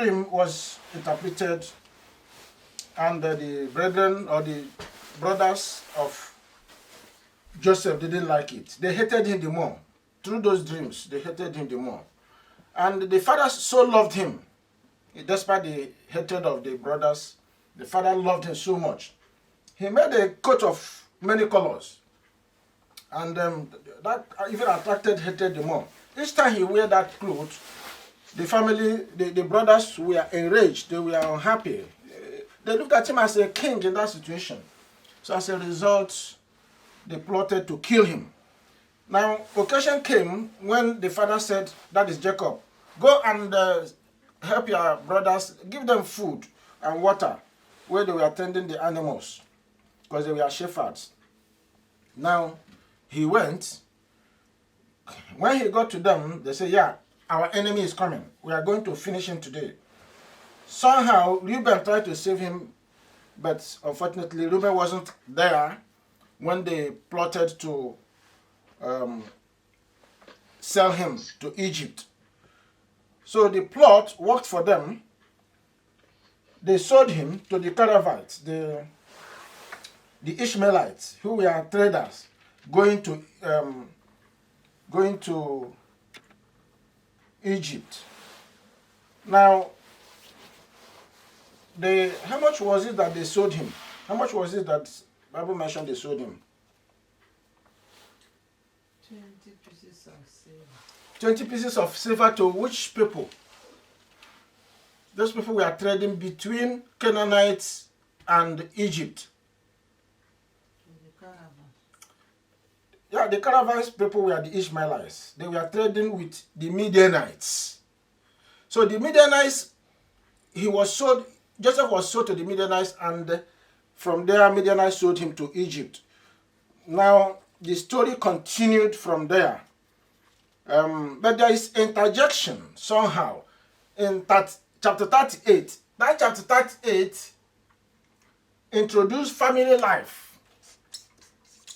dream was interpreted, and the brethren or the brothers of Joseph didn't like it. They hated him the more. Through those dreams, they hated him the more. And the father so loved him, despite the hatred of the brothers. The father loved him so much. He made a coat of many colors, and that even attracted hatred the more. Each time he wear that clothes, the family, the brothers were enraged. They were unhappy. They looked at him as a king in that situation. So as a result, they plotted to kill him. Now, occasion came when the father said, that is Jacob, go and help your brothers, give them food and water where they were tending the animals, because they were shepherds. Now, he went. When he got to them, they said, yeah, our enemy is coming. We are going to finish him today. Somehow, Reuben tried to save him, but unfortunately, Reuben wasn't there when they plotted to sell him to Egypt. So the plot worked for them. They sold him to the Caravites, the Ishmaelites, who were traders going to Egypt. Now, how much was it that they sold him? How much was it that Bible mentioned they sold him? 20 pieces of silver. 20 pieces of silver to which people? Those people were trading between Canaanites and Egypt. The caravan. Yeah, the Caravites people were the Ishmaelites. They were trading with the Midianites. So the Midianites, Joseph was sold to the Midianites, and from there Midianites sold him to Egypt. Now, the story continued from there. But there is interjection somehow in chapter 38. That chapter 38 introduced family life.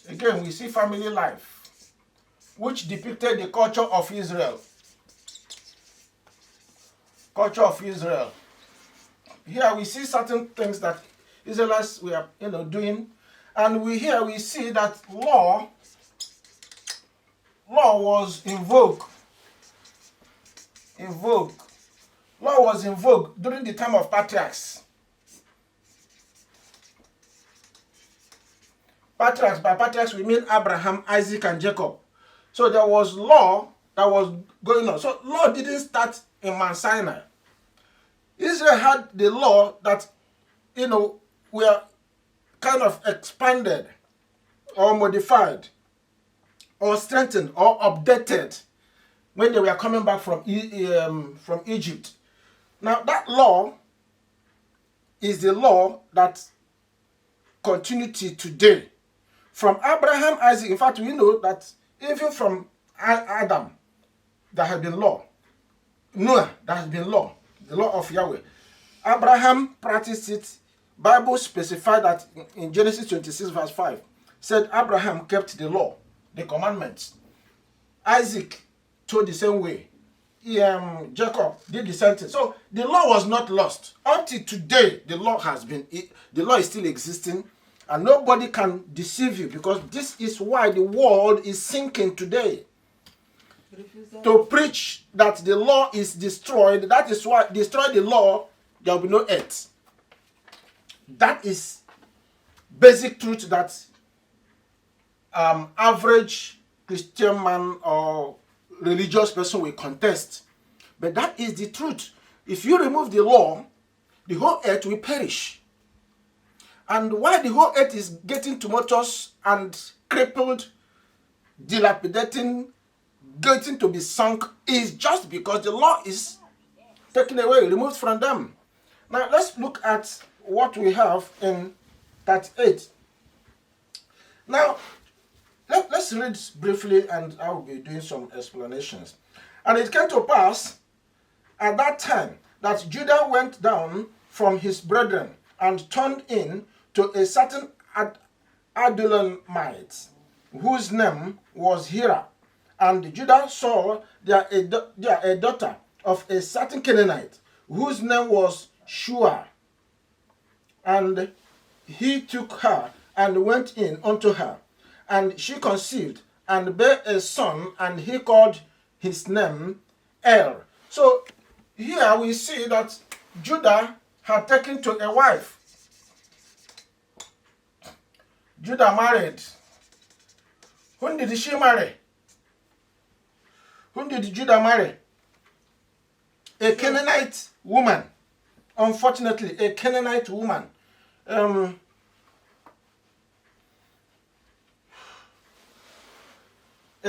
Again, we see family life, which depicted the culture of Israel. Culture of Israel. Here we see certain things that Israelites were doing, and we see that law was in vogue. Law was in vogue during the time of patriarchs. Patriarchs, by patriarchs we mean Abraham, Isaac, and Jacob. So there was law that was going on. So law didn't start in Mount Sinai. Israel had the law that, were kind of expanded or modified or strengthened or updated when they were coming back from Egypt. Now that law is the law that continues today. From Abraham, Isaac, in fact, we know that even from Adam, there has been law. Noah, there has been law, the law of Yahweh. Abraham practiced it. Bible specified that in Genesis 26 verse 5, said Abraham kept the law, the commandments. Isaac told the same way. Jacob did the same thing. So the law was not lost. Until today, the law is still existing, and nobody can deceive you, because this is why the world is sinking today. To preach that the law is destroyed, that is why destroy the law, there will be no earth. That is basic truth that average Christian man or religious person will contest. But that is the truth. If you remove the law, the whole earth will perish. And why the whole earth is getting tumultuous and crippled, dilapidating, getting to be sunk, is just because the law is taken away, removed from them. Now let's look at what we have in 38. Now, let's read briefly, and I will be doing some explanations. And it came to pass at that time that Judah went down from his brethren and turned in to a certain Adullamite, whose name was Hira. And Judah saw there a daughter of a certain Canaanite, whose name was Shua. And he took her and went in unto her, and she conceived and bare a son, and he called his name Er. So here we see that Judah had taken to a wife. Judah married. Whom did she marry? Whom did Judah marry? A Canaanite woman. Unfortunately, a Canaanite woman. A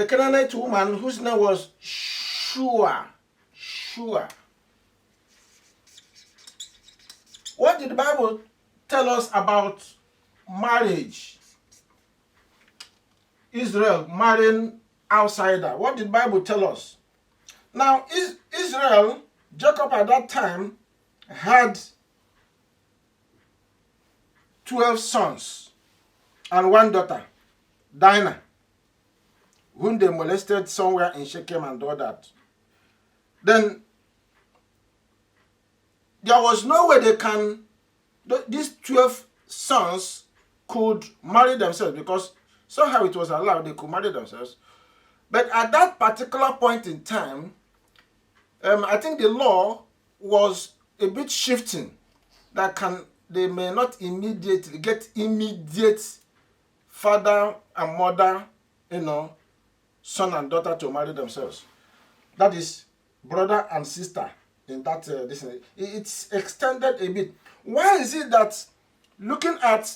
Canaanite woman whose name was Shua. Shua. What did the Bible tell us about marriage? Israel marrying outsider. What did the Bible tell us? Now, Israel, Jacob at that time had 12 sons and one daughter, Dinah, whom they molested somewhere in Shechem and all that. Then there was no way these 12 sons could marry themselves, because somehow it was allowed they could marry themselves. But at that particular point in time, I think the law was a bit shifting, that they may not immediately get immediate father and mother, son and daughter to marry themselves. That is brother and sister in that it's extended a bit. Why is it that, looking at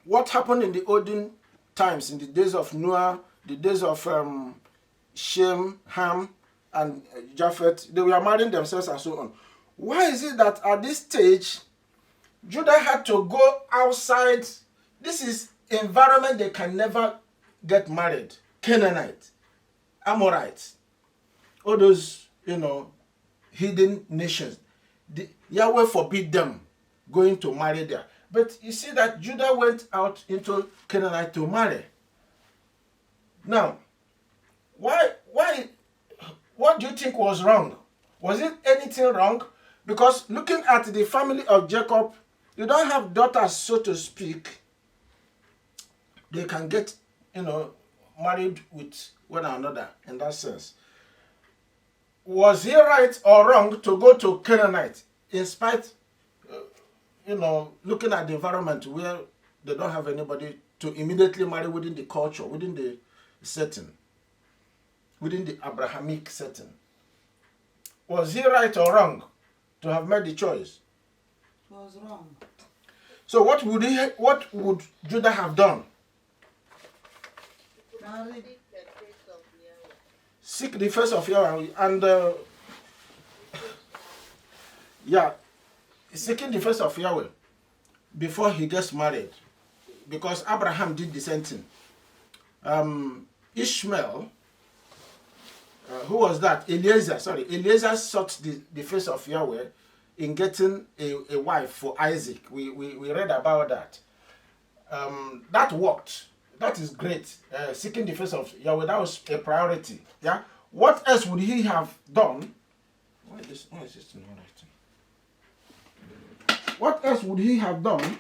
what happened in the olden times, in the days of Noah, the days of Shem, Ham, and Japheth, they were marrying themselves and so on. Why is it that at this stage, Judah had to go outside? This is environment they can never get married. Canaanite, Amorite, all those, hidden nations. Yahweh forbid them going to marry there. But you see that Judah went out into Canaanite to marry. Now, why? What do you think was wrong? Was it anything wrong? Because looking at the family of Jacob, you don't have daughters, so to speak. They can get, married with one another in that sense. Was he right or wrong to go to Canaanite, in spite, looking at the environment where they don't have anybody to immediately marry within the culture, within the setting, within the Abrahamic setting? Was he right or wrong to have made the choice? It was wrong. So what would Judah have done? Married. Seek the face of Yahweh, and seeking the face of Yahweh before he gets married, because Abraham did the same thing. Ishmael, who was that? Eliezer sought the face of Yahweh in getting a wife for Isaac. We read about that. That worked. That is great. Seeking the face of Yahweh, that was a priority. Yeah. What else would he have done? Why is this not writing? What else would he have done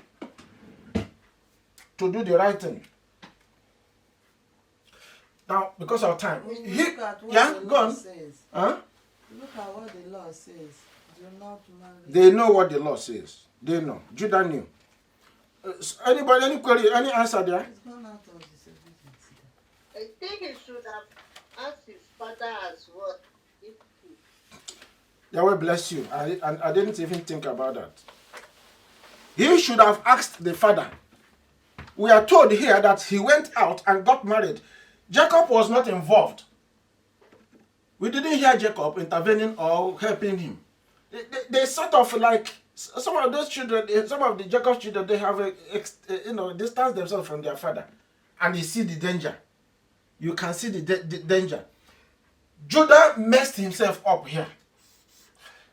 to do the right thing? Now, because of time. Look at what yeah, the go law on. says. Huh? Look at what the law says. Do not marry. They know what the law says. They know. Judah knew. Anybody, any query, any answer there? It's gone out of disobedience. I think he should have asked his father as well. Yahweh bless you. I didn't even think about that. He should have asked the father. We are told here that he went out and got married. Jacob was not involved. We didn't hear Jacob intervening or helping him. They sort of like, some of those children, some of the Jacob's children, they have distance themselves from their father, and they see the danger. You can see the danger. Judah messed himself up here.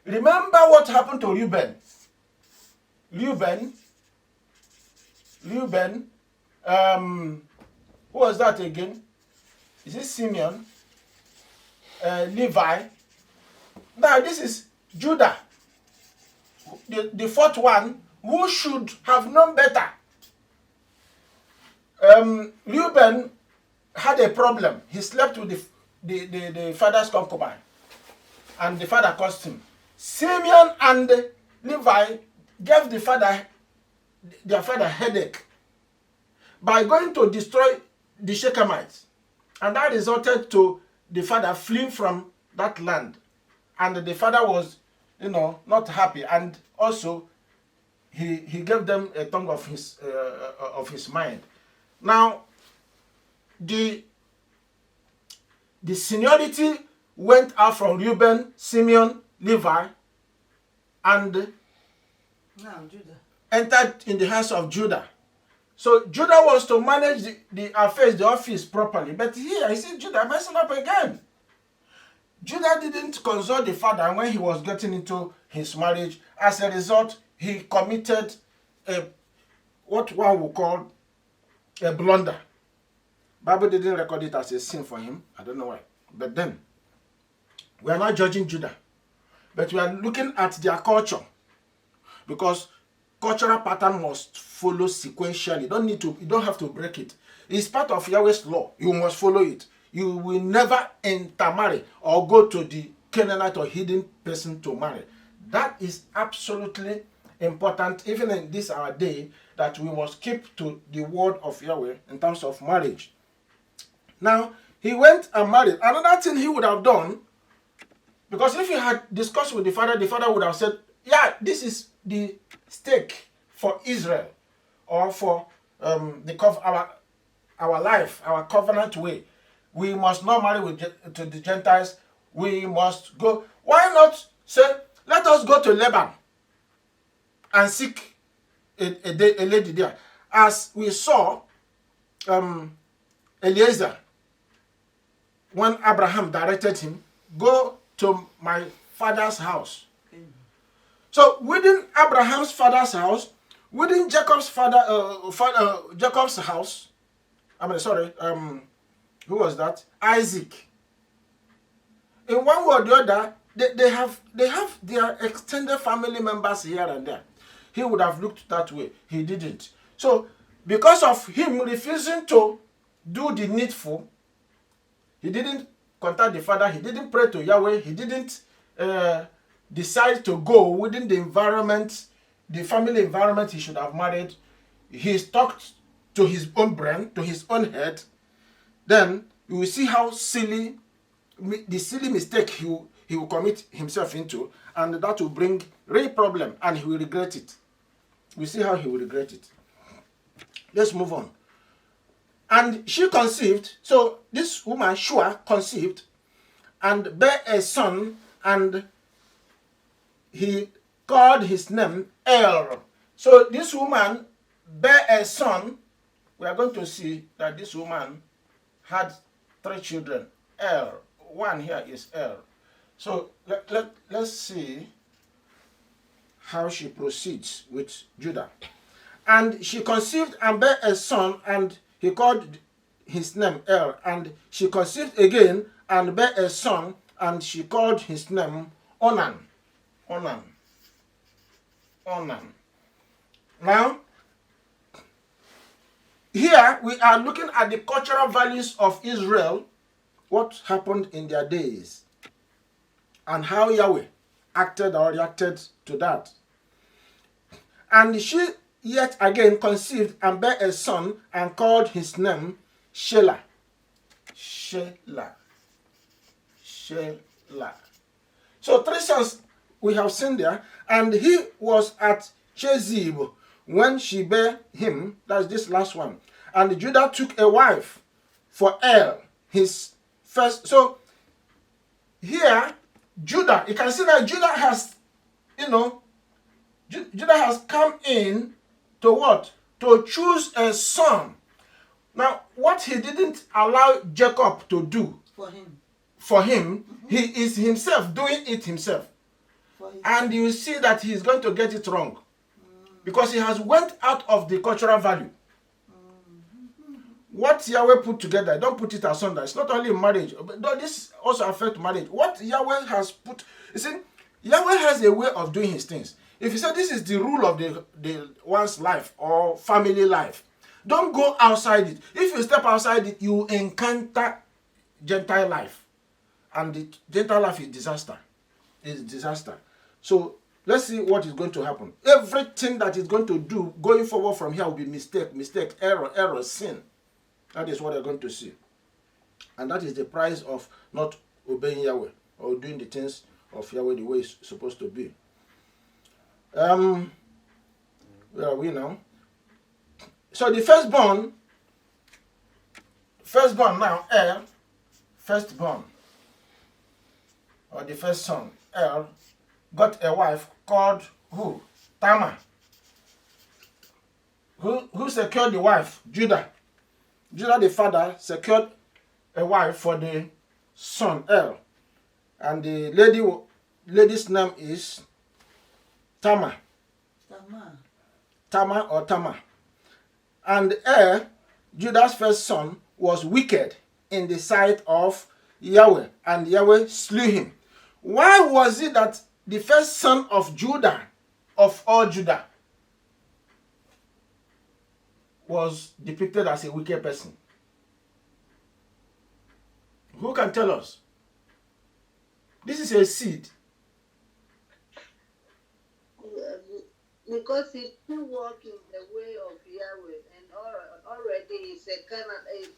Remember what happened to Reuben. Reuben, who was that again? Is it Simeon? Levi. Now this is Judah. the fourth one, who should have known better. Reuben had a problem. He slept with the father's concubine, and the father cursed him. Simeon and Levi gave their father headache by going to destroy the Shechemites, and that resulted to the father fleeing from that land, and the father was, not happy, and also he gave them a tongue of his mind. Now, the seniority went out from Reuben, Simeon, Levi, and Now Judah. entered in the hands of Judah. So Judah was to manage the affairs, the office properly. But here, I see Judah messing up again. Judah didn't consult the father when he was getting into his marriage. As a result, he committed what one would call a blunder. Bible didn't record it as a sin for him. I don't know why. But then, we are not judging Judah, but we are looking at their culture, because cultural pattern must follow sequentially. You don't have to break it. It's part of Yahweh's law. You must follow it. You will never intermarry or go to the Canaanite or hidden person to marry. That is absolutely important, even in this our day, that we must keep to the word of Yahweh in terms of marriage. Now, he went and married. Another thing he would have done, because if he had discussed with the father would have said, yeah, this is the stake for Israel, or for our life, our covenant way. We must not marry to the Gentiles. We must go. Why not say, let us go to Lebanon and seek a lady there? As we saw Eliezer, when Abraham directed him, go to my father's house. So within Abraham's father's house, within Jacob's Jacob's house, who was that? Isaac. In one way or the other, they have their extended family members here and there. He would have looked that way. He didn't. So because of him refusing to do the needful, he didn't contact the father. He didn't pray to Yahweh. He didn't decide to go within the environment, the family environment he should have married. He stuck to his own brain, to his own head. Then you will see how silly mistake he will commit himself into, and that will bring real problem, and he will regret it. We see how he will regret it. Let's move on. And she conceived, so this woman, Shua, conceived and bare a son, and he called his name Er. So this woman bare a son. We are going to see that this woman had 3 children. Er. One here is Er. So let's see how she proceeds with Judah. And she conceived and bare a son, and he called his name Er. And she conceived again and bare a son, and she called his name Onan. Onan. Now, here we are looking at the cultural values of Israel, what happened in their days, and how Yahweh acted or reacted to that. And she yet again conceived and bare a son, and called his name Shelah. Shelah. So 3 sons we have seen there, and he was at Chezib when she bare him. That's this last one. And Judah took a wife for Er, his first. So here, Judah, you can see that Judah has, Judah has come in to what? To choose a son. Now, what he didn't allow Jacob to do for him, he is himself doing it himself. And you see that he is going to get it wrong, because he has went out of the cultural value. What Yahweh put together, don't put it asunder. It's not only marriage, but this also affects marriage. What Yahweh has put, you see, Yahweh has a way of doing his things. If you say this is the rule of the one's life or family life, don't go outside it. If you step outside it, you encounter Gentile life. And the Gentile life is disaster. It's disaster. So let's see what is going to happen. Everything that is going to do going forward from here will be mistake, error, sin. That is what they're going to see. And that is the price of not obeying Yahweh or doing the things of Yahweh the way it's supposed to be. Where are we now? So the firstborn now, firstborn, or the first son, got a wife called who? Tamar. Who secured the wife? Judah. Judah the father secured a wife for the son, and the lady's name is Tamar. Tamar. And Judah's first son, was wicked in the sight of Yahweh, and Yahweh slew him. Why was it that the first son of Judah, of all Judah, was depicted as a wicked person? Who can tell us? This is a seed. Because he didn't walk in the way of Yahweh, and already is a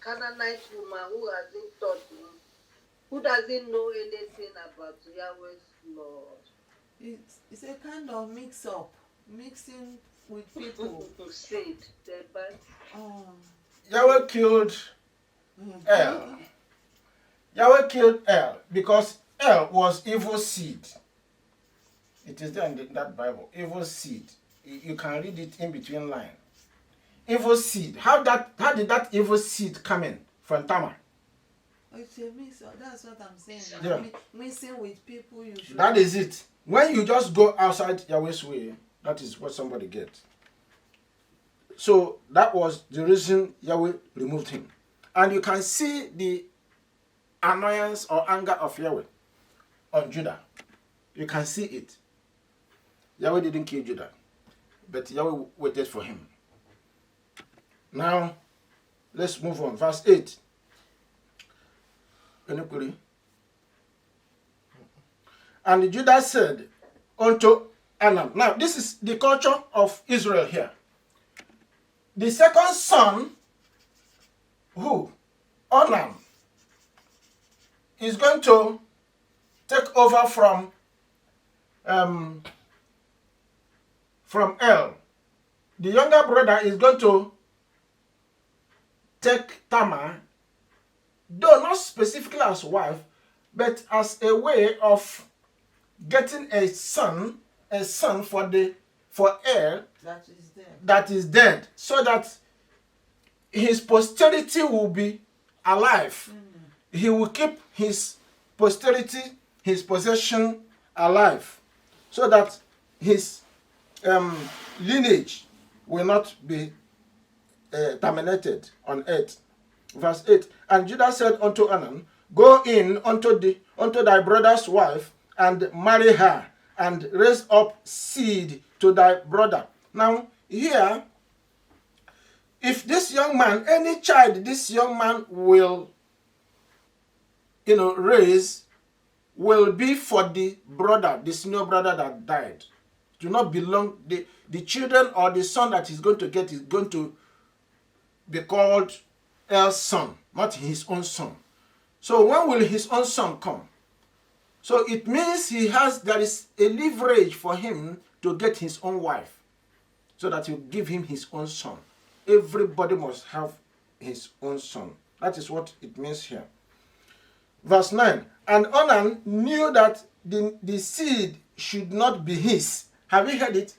Canaanite woman who hasn't taught him, who doesn't know anything about Yahweh's law. It's a kind of mixing with people. Seed, the bad. Yahweh killed El. Yahweh killed El because El was evil seed. It is there in that Bible. Evil seed. You can read it in between lines. Evil seed. How did that evil seed come in from Tamar? It's a mix. That's what I'm saying. Yeah. Mixing with people you should. That is it. When you just go outside Yahweh's way, that is what somebody gets. So that was the reason Yahweh removed him. And you can see the annoyance or anger of Yahweh on Judah. You can see it. Yahweh didn't kill Judah, but Yahweh waited for him. Now, let's move on. Verse 8. And Judah said unto Anan. Now, this is the culture of Israel here. The second son, who? Onan, is going to take over from El. The younger brother is going to take Tamar, though not specifically as wife, but as a way of getting a son for El that is dead, so that his posterity will be alive. He will keep his posterity, his possession alive, so that his lineage will not be terminated on earth. Verse 8. And Judah said unto Anan, Go in unto thy brother's wife, and marry her, and raise up seed to thy brother. Now, here, if this young man, any child this young man will, raise, will be for the brother, the senior brother that died. Do not belong, the children or the son that he's going to get is going to be called El's son, not his own son. So when will his own son come? So it means there is a leverage for him to get his own wife, so that he'll give him his own son. Everybody must have his own son. That is what it means here. Verse 9. And Onan knew that the seed should not be his. Have you heard it?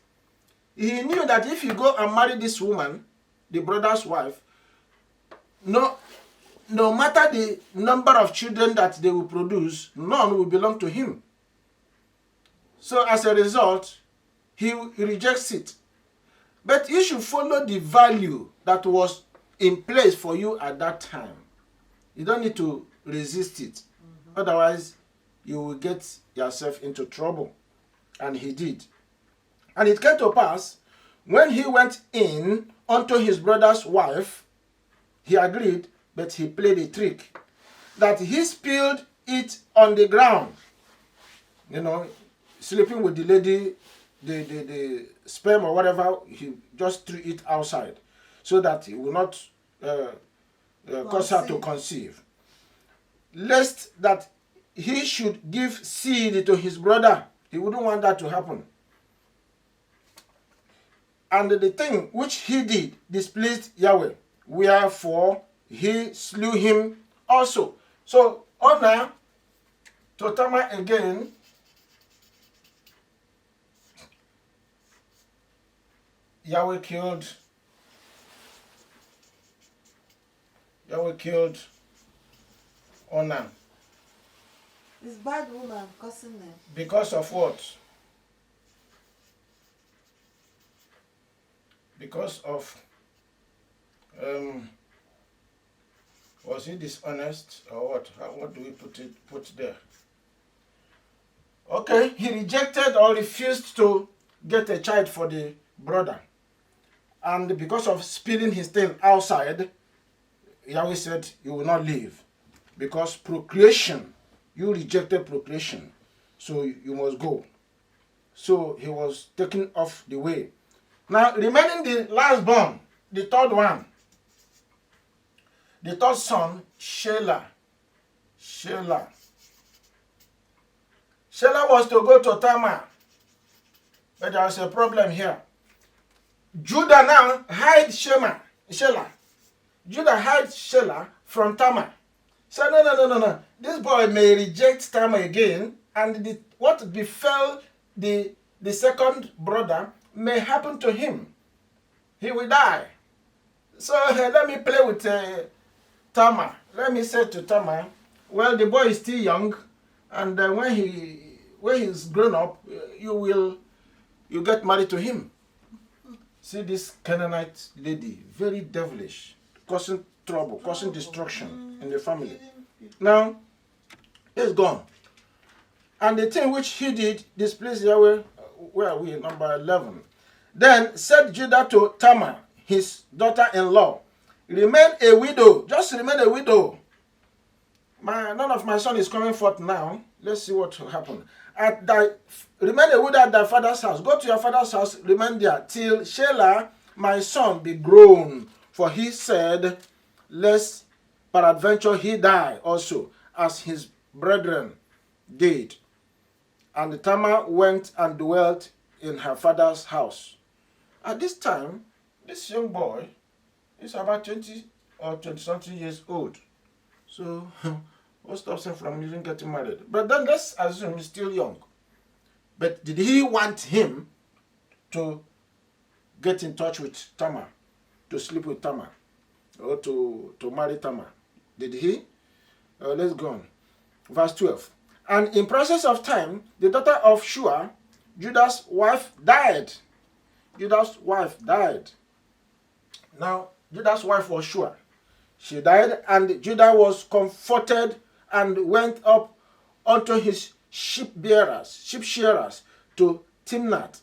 He knew that if you go and marry this woman, the brother's wife, no matter the number of children that they will produce, none will belong to him. So as a result, he rejects it. But you should follow the value that was in place for you at that time. You don't need to resist it. Otherwise, you will get yourself into trouble. And he did. And it came to pass, when he went in unto his brother's wife, he agreed, but he played a trick, that he spilled it on the ground. You know, sleeping with the lady, the sperm or whatever, he just threw it outside so that he will not cause her to conceive. Lest that he should give seed to his brother. He wouldn't want that to happen. And the thing which he did displeased Yahweh, wherefore he slew him also. So honor to Tamar again. Yahweh killed Onan. It's bad woman cursing them. Because of what? Because of was he dishonest or what? What do we put there? Okay, he rejected or refused to get a child for the brother. And because of spilling his thing outside, Yahweh said, you will not live. Because procreation, you rejected procreation. So you must go. So he was taken off the way. Now, remaining the last born, the third one, the third son, Shelah. Shelah was to go to Tamar. But there was a problem here. Judah now hid Shelah. Judah hid Shelah from Tamar. So no. This boy may reject Tamar again, and what befell the second brother may happen to him. He will die. So let me play with Tamar. Let me say to Tamar, well, the boy is still young, and when he's grown up, you get married to him. See this Canaanite lady, very devilish, causing trouble, causing destruction in the family. Now, he's gone. And the thing which he did displeased Yahweh. Where are we? Number 11. Then said Judah to Tamar, his daughter-in-law, remain a widow. Just remain a widow. None of my son is coming forth now. Let's see what will happen. Remain a widow at thy father's house. Go to your father's house, remain there, till Shelah, my son, be grown. For he said, lest peradventure he die also, as his brethren did. And Tamar went and dwelt in her father's house. At this time, this young boy is about 20 or 20-something years old. So, what stops him from even getting married? But then let's assume he's still young. But did he want him to get in touch with Tamar, to sleep with Tamar, or to marry Tamar? Did he? Let's go on. Verse 12. And in process of time, the daughter of Shua, Judah's wife, died. Judah's wife died. Now, Judah's wife was Shua. She died, and Judah was comforted and went up unto his sheep shearers to Timnath.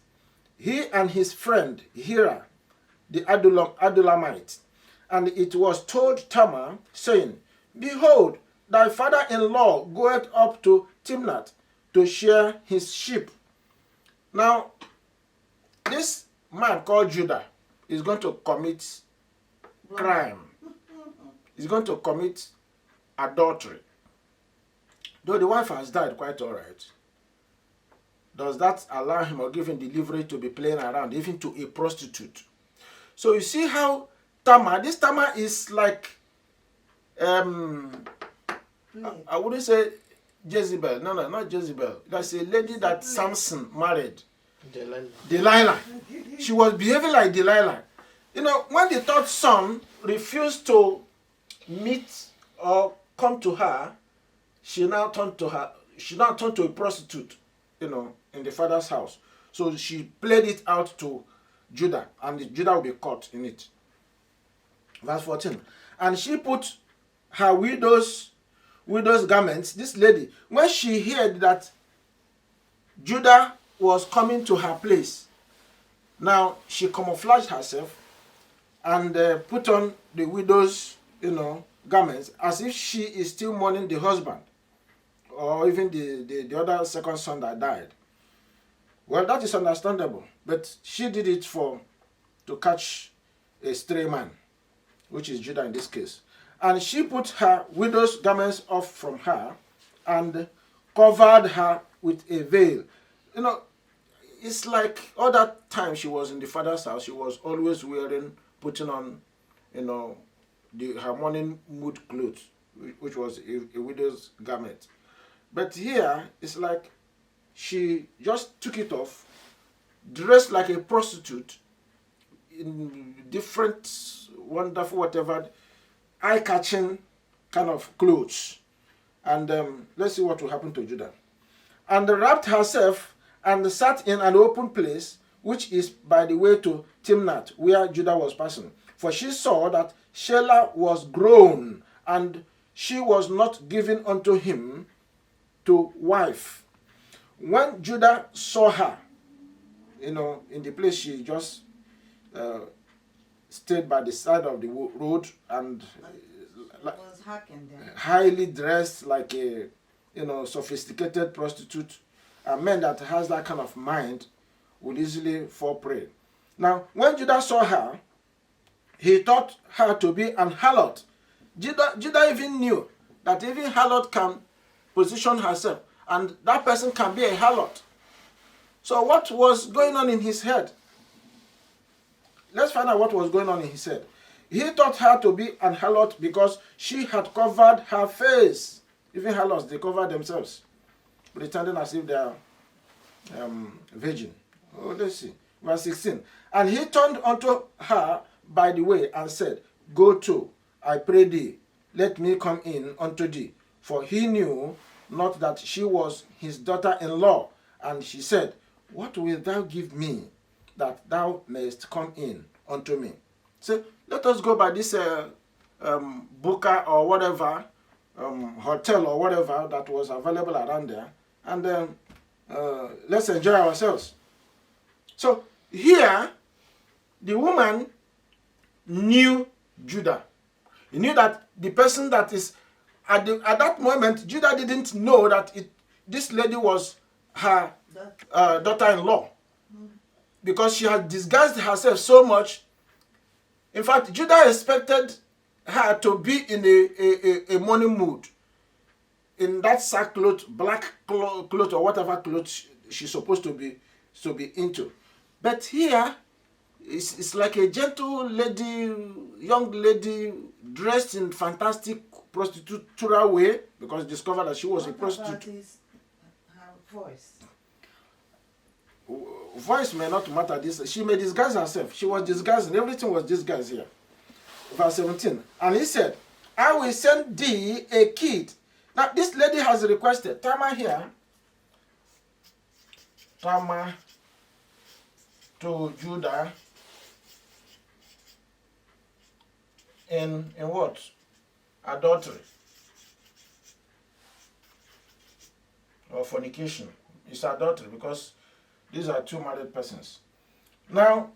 He and his friend Hira, the Adulamite. And it was told Tamar, saying, behold, thy father-in-law goeth up to Timnath to shear his sheep. Now, this man called Judah is going to commit crime. He's going to commit adultery. Though the wife has died, quite all right. Does that allow him or give him the leverage to be playing around, even to a prostitute? So you see how this Tamar is like, I wouldn't say Jezebel. No, not Jezebel. That's a lady that Samson married. Delilah. She was behaving like Delilah. You know, when the third son refused to meet or come to her, she now turned to a prostitute, you know, in the father's house. So she played it out to Judah, and Judah will be caught in it. Verse 14. And she put her widow's garments, this lady, when she heard that Judah was coming to her place, Now she camouflaged herself and put on the widow's, garments, as if she is still mourning the husband, or even the other second son that died. Well, that is understandable, but she did it to catch a stray man, which is Judah in this case. And she put her widow's garments off from her and covered her with a veil. It's like all that time she was in the father's house, she was always putting on, her mourning mood clothes, which was a widow's garment. But here, it's like she just took it off, dressed like a prostitute, in different, wonderful, whatever, eye-catching kind of clothes. And let's see what will happen to Judah. And wrapped herself and sat in an open place, which is by the way to Timnath, where Judah was passing. For she saw that Shelah was grown, and she was not given unto him to wife. When Judah saw her, in the place she just stayed by the side of the road, and was hacking them. highly dressed like a sophisticated prostitute, a man that has that kind of mind will easily fall prey. Now, when Judah saw her, he thought her to be an harlot. Judah even knew that even harlot can position herself, and that person can be a harlot. So what was going on in his head? Let's find out what was going on in his head. He thought her to be an harlot because she had covered her face. Even harlots, they cover themselves, pretending as if they are virgin. Oh, let's see. Verse 16. And he turned unto her by the way and said, Go to, I pray thee, let me come in unto thee. For he knew not that she was his daughter-in-law. And she said, What wilt thou give me, that thou mayest come in unto me? So let us go by this booker or whatever, hotel or whatever that was available around there, and let's enjoy ourselves. So here, the woman knew Judah. He knew that the person that is at that moment, Judah didn't know that this lady was her daughter-in-law, because she had disguised herself so much. In fact, Judah expected her to be in a mourning mood, in that sackcloth, black cloth, or whatever cloth she's supposed to be into. But here, it's like a gentle lady, young lady, dressed in fantastic prostitutorial way, because discovered that she was a prostitute. Her voice. Voice may not matter. She may disguise herself. She was disguising. Everything was disguised here. Verse 17. And he said, I will send thee a kid. Now, this lady has requested, Tamar here, Tamar to Judah in what? Adultery or fornication. It's adultery because these are two married persons. Now,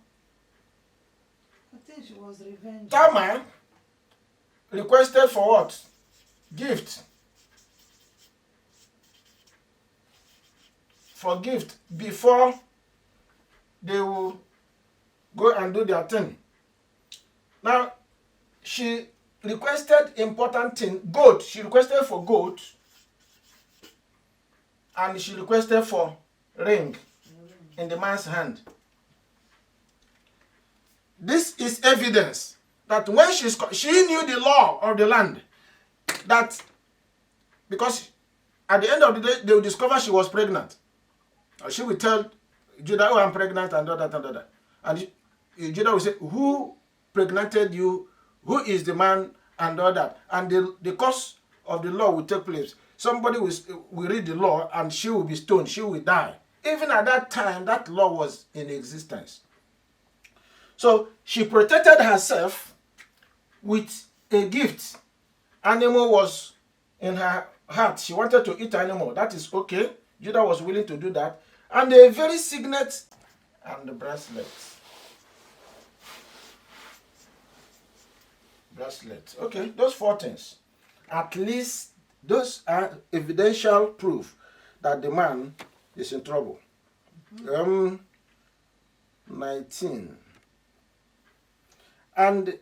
I think she was revenged. Tamar requested for what? Gift. For gift before they will go and do their thing. Now, she requested important thing, goat. She requested for goat, and she requested for ring in the man's hand. This is evidence that when she knew the law of the land, that because at the end of the day they will discover she was pregnant. She will tell Judah, I'm pregnant, and that and that. And Judah will say, who pregnanted you? Who is the man? And all that. And the course of the law will take place. Somebody will read the law and she will be stoned. She will die. Even at that time, that law was in existence. So she protected herself with a gift. Animal was in her heart. She wanted to eat animal. That is okay. Judah was willing to do that. And a very signet and the bracelets. Bracelets. Okay, those 4 things. At least those are evidential proof that the man is in trouble. 19. And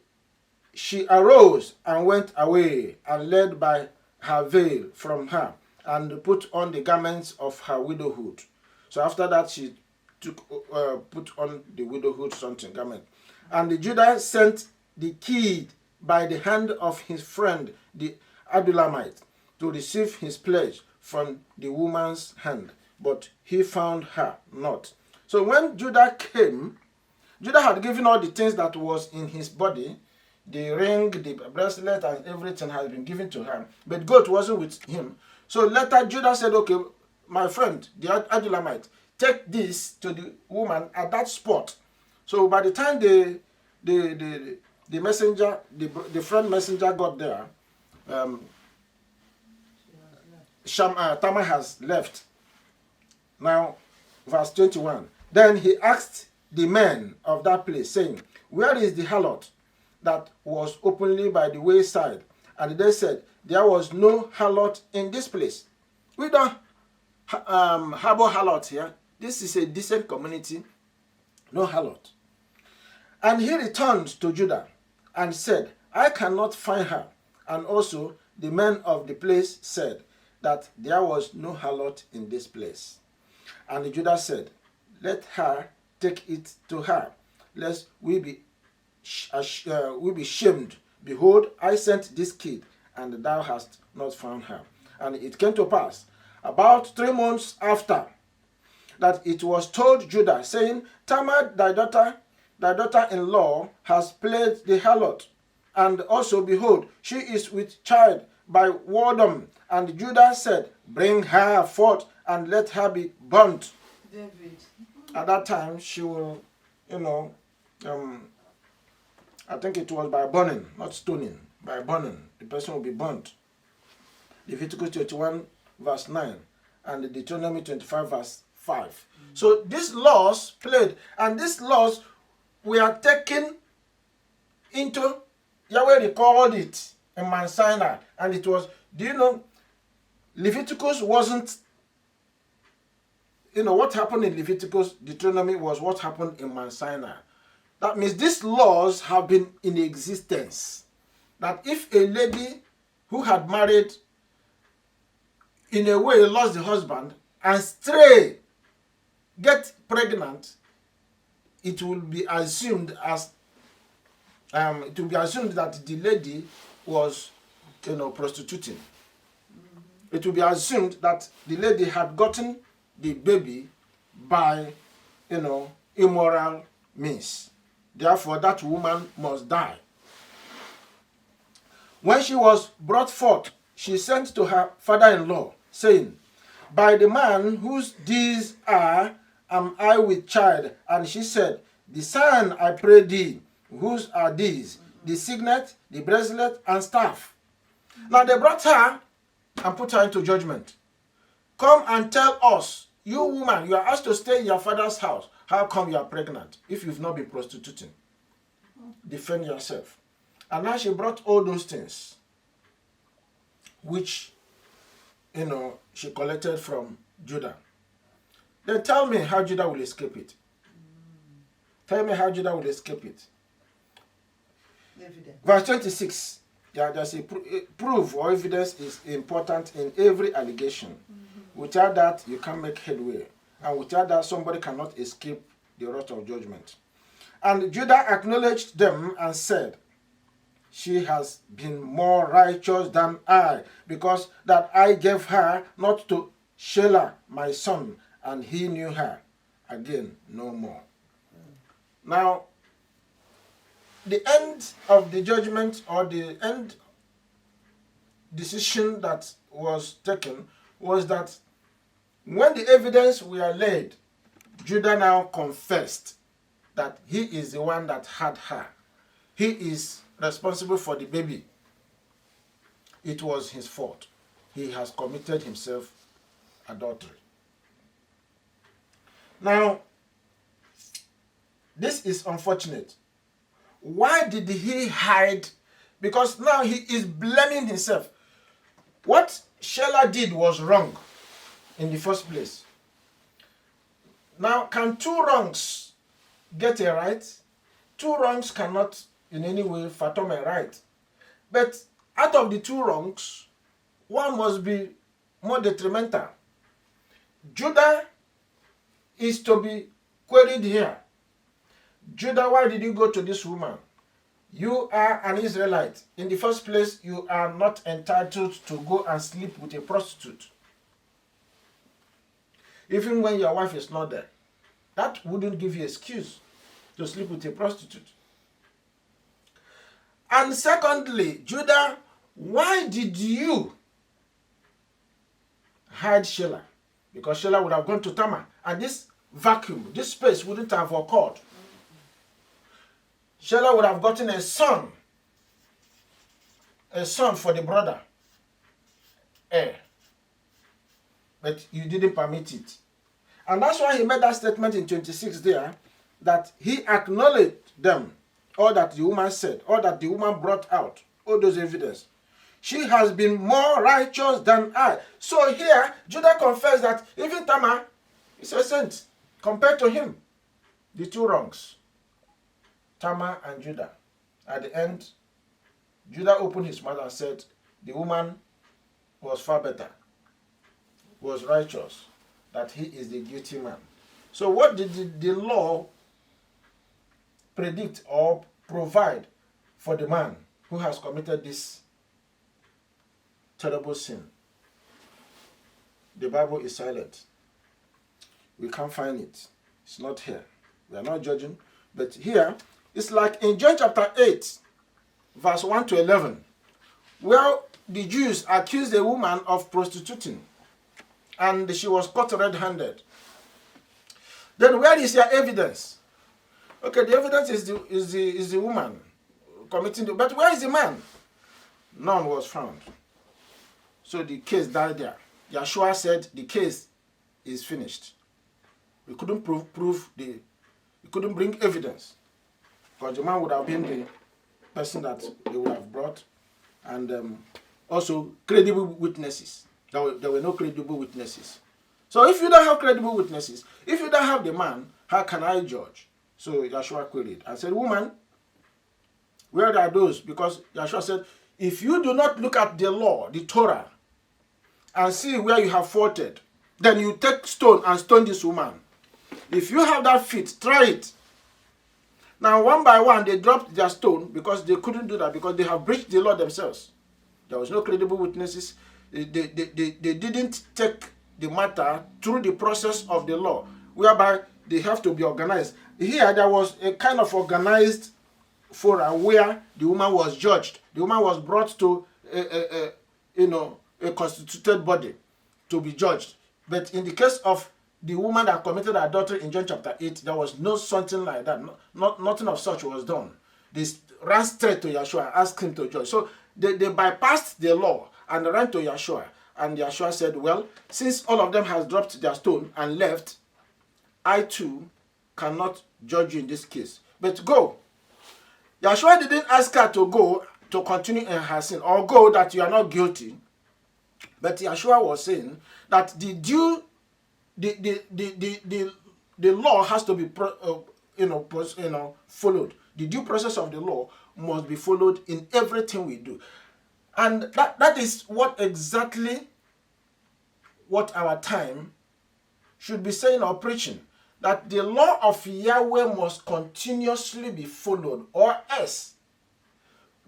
she arose and went away, and led by her veil from her, and put on the garments of her widowhood. So after that, she put on the widowhood something garment. And Judah sent the kid by the hand of his friend the Adulamite to receive his pledge from the woman's hand, but he found her not. So when Judah came, Judah had given all the things that was in his body, the ring, the bracelet, and everything had been given to her, but God wasn't with him. So later Judah said, okay, my friend, the Adulamite, take this to the woman at that spot. So by the time the messenger, the friend messenger got there, Tamar has left. Now, verse 21. Then he asked the men of that place, saying, where is the harlot that was openly by the wayside? And they said, there was no harlot in this place. We don't harbor harlot here. This is a decent community. No harlot. And he returned to Judah and said, I cannot find her. And also the men of the place said that there was no harlot in this place. And Judah said, let her take it to her, lest we be shamed. Behold, I sent this kid, and thou hast not found her. And it came to pass, about 3 months after, that it was told Judah, saying, Tamar, thy daughter-in-law, has played the harlot, and also, behold, she is with child by whoredom. And Judah said, bring her forth, and let her be burnt. David. At that time, she will, I think it was by burning, not stoning, by burning. The person will be burnt. Leviticus 21, verse 9, and Deuteronomy 25, verse 5. So these laws played, and these laws were taken into, Yahweh recorded it in Mount Sinai, and it was, Leviticus wasn't, what happened in Leviticus, Deuteronomy was what happened in Mount Sinai. That means these laws have been in existence. That if a lady who had married, in a way lost the husband, and stray, get pregnant, it will be assumed that the lady was, prostituting. It will be assumed that the lady had gotten the baby by, immoral means. Therefore, that woman must die. When she was brought forth, she sent to her father-in-law, saying, by the man whose deeds are, am I with child? And she said, the son, I pray thee, whose are these? The signet, the bracelet, and staff. Now they brought her and put her into judgment. Come and tell us, you woman, you are asked to stay in your father's house. How come you are pregnant if you've not been prostituting? Defend yourself. And now she brought all those things, which, she collected from Judah. Then tell me how Judah will escape it. Tell me how Judah will escape it. Evidence. Verse 26. There's a proof or evidence is important in every allegation. Without that, you can't make headway. And without that, somebody cannot escape the wrath of judgment. And Judah acknowledged them and said, she has been more righteous than I, because that I gave her not to Shelah, my son, and he knew her again no more. Now, the end of the judgment, or the end decision that was taken, was that when the evidence were laid, Judah now confessed that he is the one that had her. He is responsible for the baby. It was his fault. He has committed himself adultery. Now, This is unfortunate. Why did he hide? Because now he is blaming himself. What Shelah did was wrong in the first place. Now, can two wrongs get a right? Two wrongs cannot in any way fathom a right. But out of the two wrongs, one must be more detrimental. Judah is to be queried here. Judah, why did you go to this woman? You are an Israelite. In the first place, you are not entitled to go and sleep with a prostitute. Even when your wife is not there. That wouldn't give you excuse to sleep with a prostitute. And secondly, Judah, why did you hide Shelah? Because Shelah would have gone to Tamar. And this vacuum, this space wouldn't have occurred. Shelah would have gotten a son for the brother, heir. But you didn't permit it. And that's why he made that statement in 26 there, that he acknowledged them, all that the woman said, all that the woman brought out, all those evidence. She has been more righteous than I. So here, Judah confessed that even Tamar is a saint compared to him. The two wrongs, Tamar and Judah. At the end, Judah opened his mouth and said, the woman was far better, was righteous, that he is the guilty man. So what did the law predict or provide for the man who has committed this terrible sin? The Bible is silent. We can't find it. It's not here. We are not judging. But here, it's like in John chapter 8, verse 1 to 11, where the Jews accused a woman of prostituting, and she was caught red-handed. Then where is your evidence? Okay, the evidence is the woman committing the, but where is the man? None was found. So the case died there. Yeshua said the case is finished. We couldn't we couldn't bring evidence, because the man would have been the person that they would have brought, and also credible witnesses. There were no credible witnesses. So if you don't have credible witnesses, if you don't have the man, how can I judge? So Yeshua queried and said, woman, where are those? Because Yeshua said, if you do not look at the law, the Torah, and see where you have faulted, then you take stone and stone this woman. If you have that fit, try it. Now, one by one, they dropped their stone because they couldn't do that, because they have breached the law themselves. There was no credible witnesses. They didn't take the matter through the process of the law, whereby they have to be organized. Here, there was a kind of organized forum where the woman was judged. The woman was brought to a constituted body to be judged. But in the case of the woman that committed adultery in John chapter 8, there was no something like that. Nothing of such was done. They ran straight to Yeshua and asked him to judge. So they bypassed the law and ran to Yeshua. And Yeshua said, well, since all of them has dropped their stone and left, I too cannot judge you in this case. But go. Yeshua didn't ask her to go to continue in her sin, or go that you are not guilty. But Yeshua was saying that the law has to be followed. The due process of the law must be followed in everything we do. And that is what our time should be saying or preaching. That the law of Yahweh must continuously be followed, or else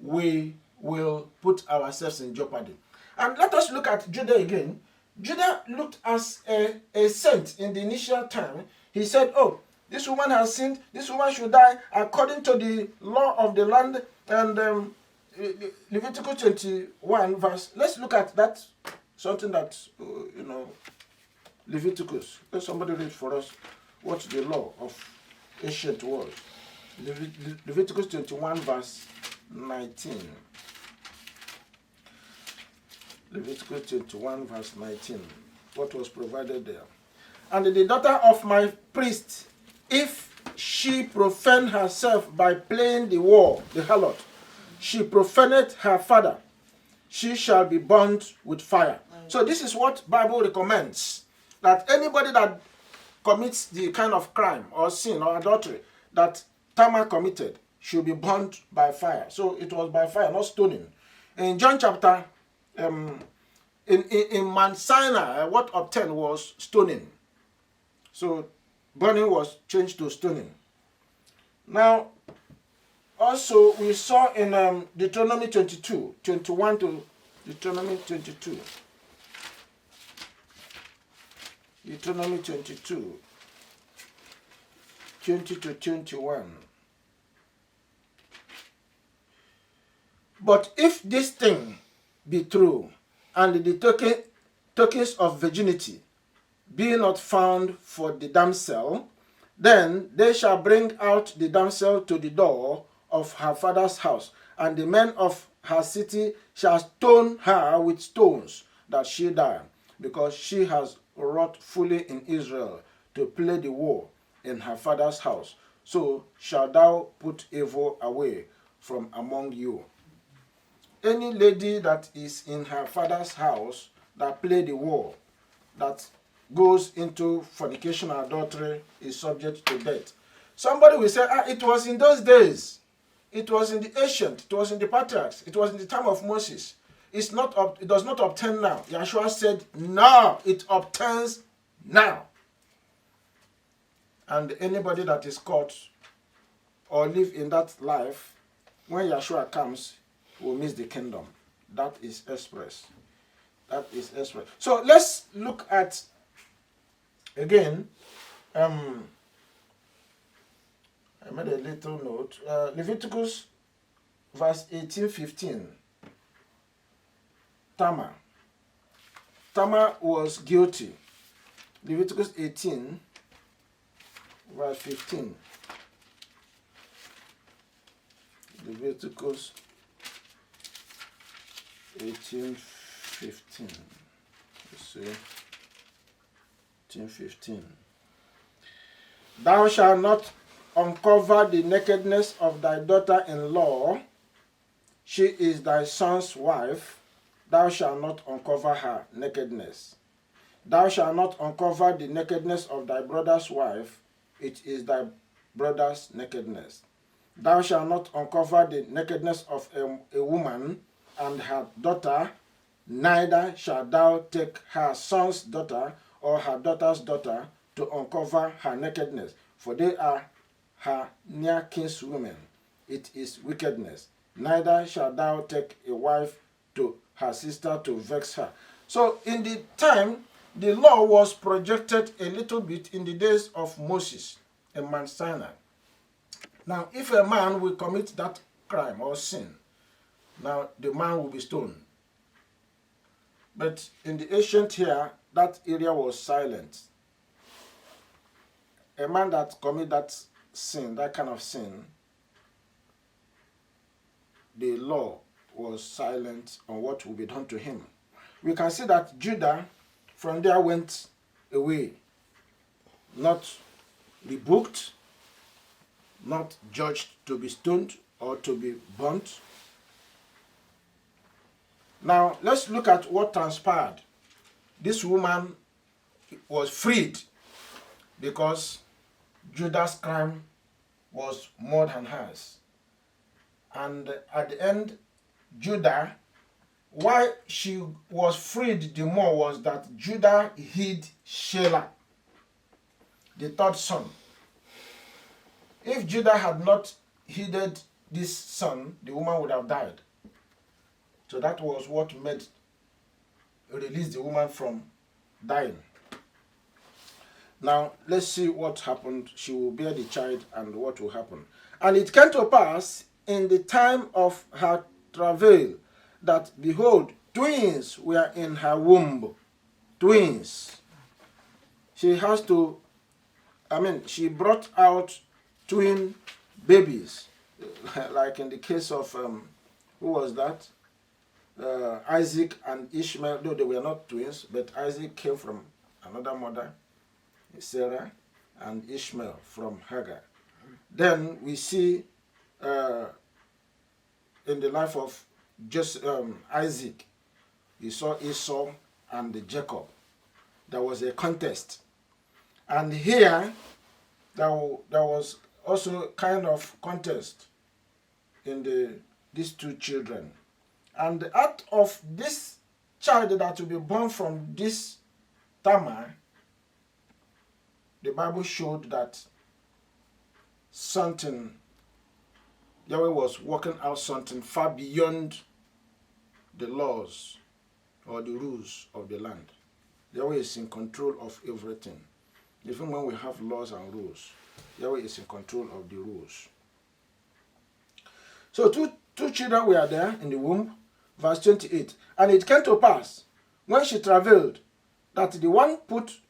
we will put ourselves in jeopardy. And let us look at Judah again. Judah looked as a saint in the initial time. He said, oh, this woman has sinned, this woman should die according to the law of the land. And Leviticus 21 verse, let's look at that, something that, Leviticus. Let somebody read for us what the law of ancient was. Leviticus 21 verse 19. Leviticus 21 verse 19. What was provided there? And the daughter of my priest, if she profaned herself by playing the whore, the harlot, she profaned her father, she shall be burnt with fire. So this is what Bible recommends, that anybody that commits the kind of crime or sin or adultery that Tamar committed should be burnt by fire. So it was by fire, not stoning. In John chapter, in Mount Sinai, what obtained was stoning. So burning was changed to stoning. Now, also we saw in Deuteronomy 22, 21 to Deuteronomy 22. Deuteronomy 22, 20 to 21. But if this thing be true, and the tokens of virginity be not found for the damsel, then they shall bring out the damsel to the door of her father's house, and the men of her city shall stone her with stones, that she die, because she has wrought fully in Israel to play the war in her father's house. So shalt thou put evil away from among you. Any lady that is in her father's house that play the war, that goes into fornication and adultery, is subject to death. Somebody will say, it was in those days. It was in the ancient. It was in the patriarchs. It was in the time of Moses. It does not obtain now. Yeshua said, no, it obtains now. And anybody that is caught or live in that life, when Yeshua comes, will miss the kingdom. That is express. That is express. So let's look at, again, I made a little note. Leviticus verse 18-15. Tamar. Tamar was guilty. Leviticus 18 verse 15. Leviticus 18:15. Let's see. 18:15. Thou shalt not uncover the nakedness of thy daughter-in-law. She is thy son's wife. Thou shalt not uncover her nakedness. Thou shalt not uncover the nakedness of thy brother's wife. It is thy brother's nakedness. Thou shalt not uncover the nakedness of a woman and her daughter, neither shalt thou take her son's daughter or her daughter's daughter to uncover her nakedness, for they are her near kinswomen. It is wickedness. Neither shalt thou take a wife to her sister to vex her. So in the time, the law was projected a little bit in the days of Moses and Mount Sinai. Now, if a man will commit that crime or sin, now the man will be stoned. But in the ancient here, that area was silent. A man that commit that sin, that kind of sin, the law was silent on what will be done to him. We can see that Judah from there went away, not rebuked, not judged to be stoned or to be burnt. Now, let's look at what transpired. This woman was freed because Judah's crime was more than hers. And at the end, Judah, why she was freed the more was that Judah hid Shelah, the third son. If Judah had not hidden this son, the woman would have died. So that was what released the woman from dying. Now, let's see what happened. She will bear the child and what will happen. And it came to pass in the time of her travail that, behold, twins were in her womb. Twins. She brought out twin babies. Like in the case of, who was that? Isaac and Ishmael, though they were not twins, but Isaac came from another mother, Sarah, and Ishmael from Hagar. Then we see in the life of Isaac, you saw Esau and Jacob. There was a contest. And here, there was also kind of contest in these two children. And out of this child that will be born from this Tamar, the Bible showed that something, Yahweh was working out something far beyond the laws or the rules of the land. Yahweh is in control of everything. Even when we have laws and rules, Yahweh is in control of the rules. So two children were there in the womb. Verse 28. And it came to pass, when she travailed, that the one put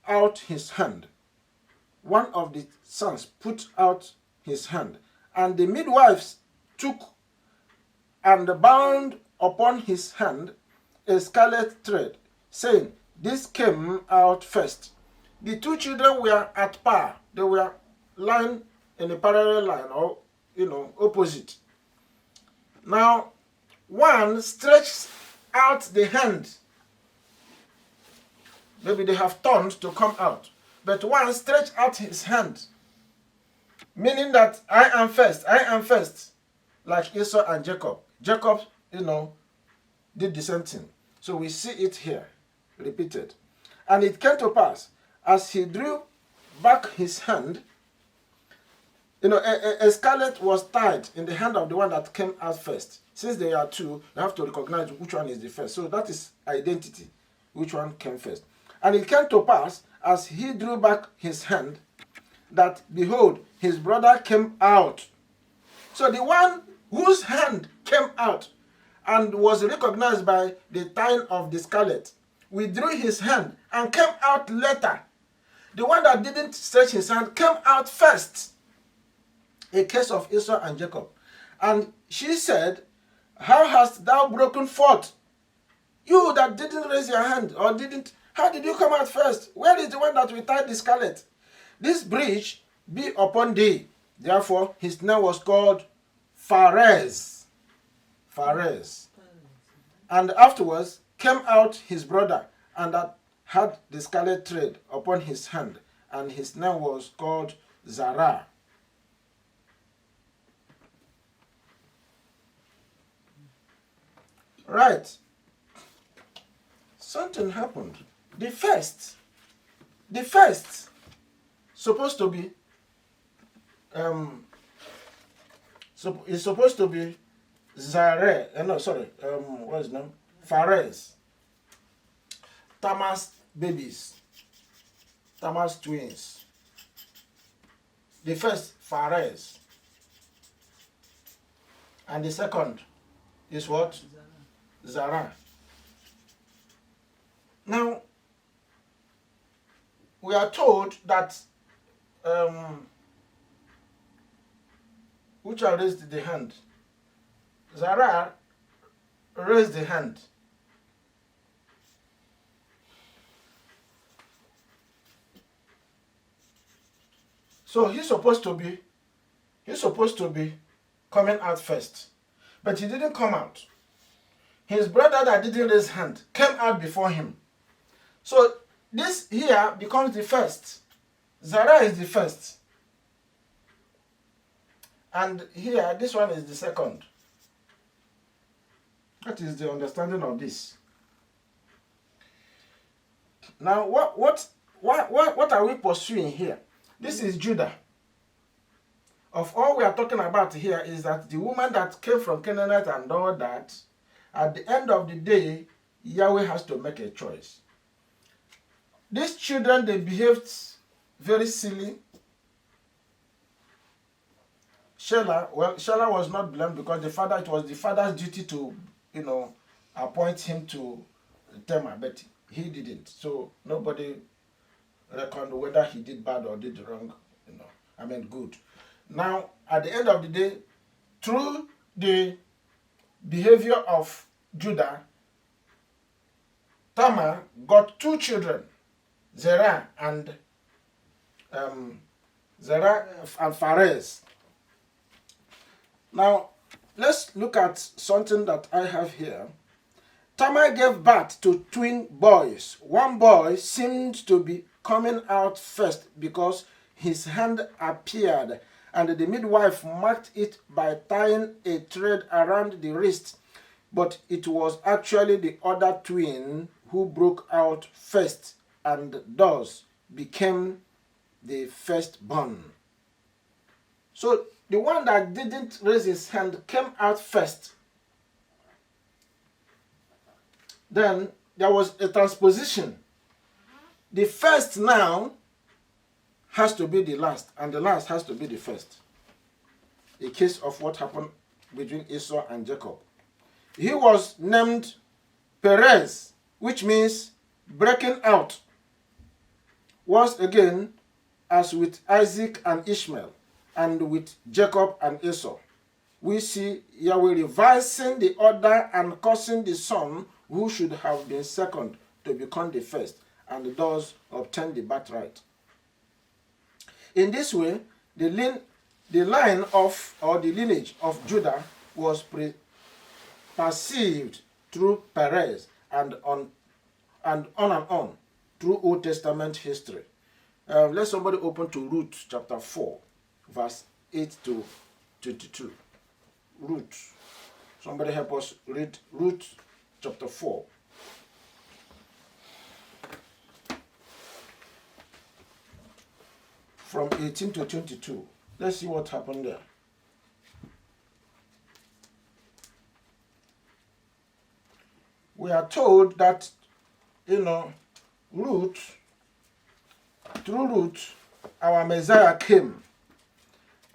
out his hand. One of the sons put out his hand, and the midwives took and bound upon his hand a scarlet thread, saying, This came out first. The two children were at par. They were lying in a parallel line, or opposite. Now, one stretched out the hand. Maybe they have turned to come out. But one stretched out his hand, meaning that I am first, like Esau and Jacob. Jacob, did the same thing. So we see it here, repeated. And it came to pass, as he drew back his hand, a scarlet was tied in the hand of the one that came out first. Since there are two, you have to recognize which one is the first. So that is identity, which one came first. And it came to pass, as he drew back his hand, that, behold, his brother came out. So the one whose hand came out and was recognized by the tying of the scarlet withdrew his hand and came out later. The one that didn't stretch his hand came out first. A case of Esau and Jacob. And she said, How hast thou broken forth? You that didn't raise your hand, or didn't, how did you come out first? Where is the one that we tied the scarlet? This breach be upon thee. Therefore, his name was called Pharez. Pharez. And afterwards came out his brother, and that had the scarlet thread upon his hand, and his name was called Zerah. Right. Something happened. The first supposed to be it's supposed to be Zare. What's his name? Pharez. Tamar's babies. Tamar's twins. The first, Pharez. And the second is what? Zara. Now, we are told that which raised the hand? Zara raised the hand. So he's supposed to be coming out first. But he didn't come out. His brother that didn't raise hand came out before him. So this here becomes the first. Zara is the first. And here, this one is the second. That is the understanding of this. Now, what are we pursuing here? This is Judah. Of all we are talking about here is that the woman that came from Canaanite and all that, at the end of the day, Yahweh has to make a choice. These children, they behaved very silly. Shelah was not blamed because it was the father's duty to, appoint him to Tamar, but he didn't. So nobody reckoned whether he did bad or did wrong, good. Now, at the end of the day, through the behavior of Judah, Tamar got two children, Zerah and Zerah and Pharez. Now, let's look at something that I have here. Tamar gave birth to twin boys. One boy seemed to be coming out first because his hand appeared, and the midwife marked it by tying a thread around the wrist. But it was actually the other twin who broke out first and thus became the firstborn. So the one that didn't raise his hand came out first. Then there was a transposition. The first now has to be the last, and the last has to be the first. A case of what happened between Esau and Jacob. He was named Perez, which means breaking out. Once again, as with Isaac and Ishmael, and with Jacob and Esau, we see Yahweh reversing the order and causing the son who should have been second to become the first, and thus obtain the birthright. In this way, the line of, or the lineage of Judah was perceived through Perez and on and on through Old Testament history. Let somebody open to Ruth chapter 4, verse 8 to 22. Ruth. Somebody help us read Ruth chapter 4. From 18 to 22. Let's see what happened there. We are told that, through Ruth, our Messiah came.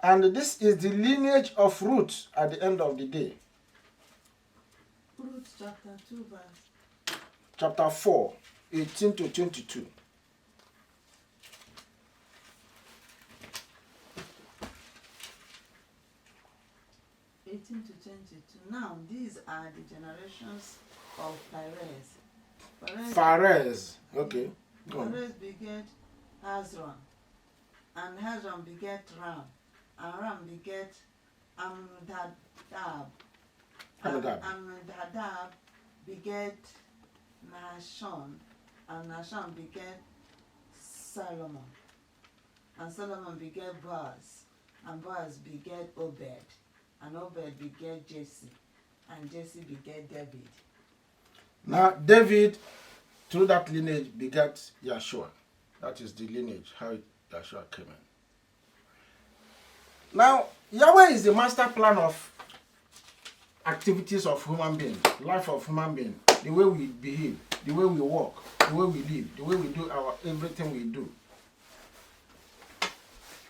And this is the lineage of Ruth at the end of the day. Ruth chapter 2 verse. Chapter 4, 18 to 22. Now, these are the generations of Perez. Pharez. Okay. Go on. Perez beget Hezron, and Hezron beget Ram, and Ram beget Amminadab. Amminadab beget Nahshon, and Nahshon beget Solomon, and Solomon beget Boaz, and Boaz beget Obed, and Obed beget Jesse, and Jesse beget David. Now, David, through that lineage, begat Yeshua. That is the lineage, how Yeshua came in. Now, Yahweh is the master plan of activities of human beings, life of human beings, the way we behave, the way we walk, the way we live, the way we do our everything we do.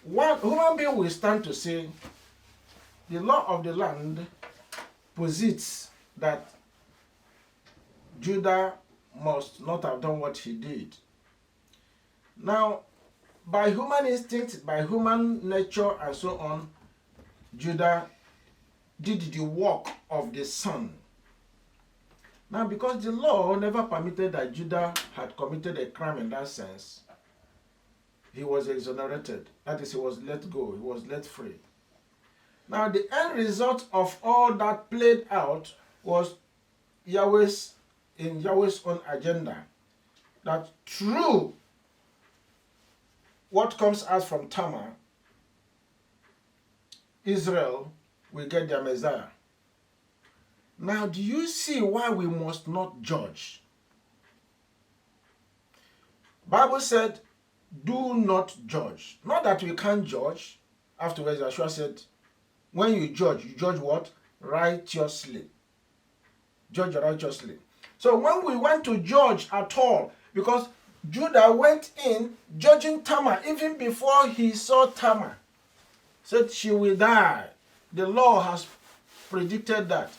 One human being will stand to say, the law of the land posits that Judah must not have done what he did. Now, by human instinct, by human nature, and so on, Judah did the work of the son. Now, because the law never permitted that Judah had committed a crime in that sense, he was exonerated. That is, he was let go, he was let free. Now, the end result of all that played out was Yahweh's own agenda. That through what comes out from Tamar, Israel will get their Messiah. Now, do you see why we must not judge? Bible said, do not judge. Not that we can't judge. Afterwards, Yeshua said, when you judge what? Righteously. Judge righteously. So when we went to judge at all, because Judah went in judging Tamar even before he saw Tamar, said she will die. The law has predicted that.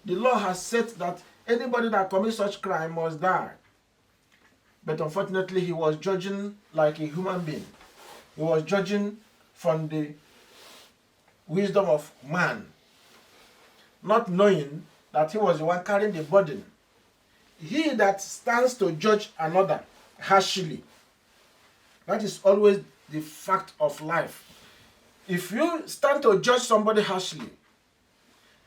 The law has said that anybody that commits such crime must die. But unfortunately, he was judging like a human being. He was judging from the wisdom of man, not knowing that he was the one carrying the burden. He that stands to judge another harshly, that is always the fact of life. If you stand to judge somebody harshly,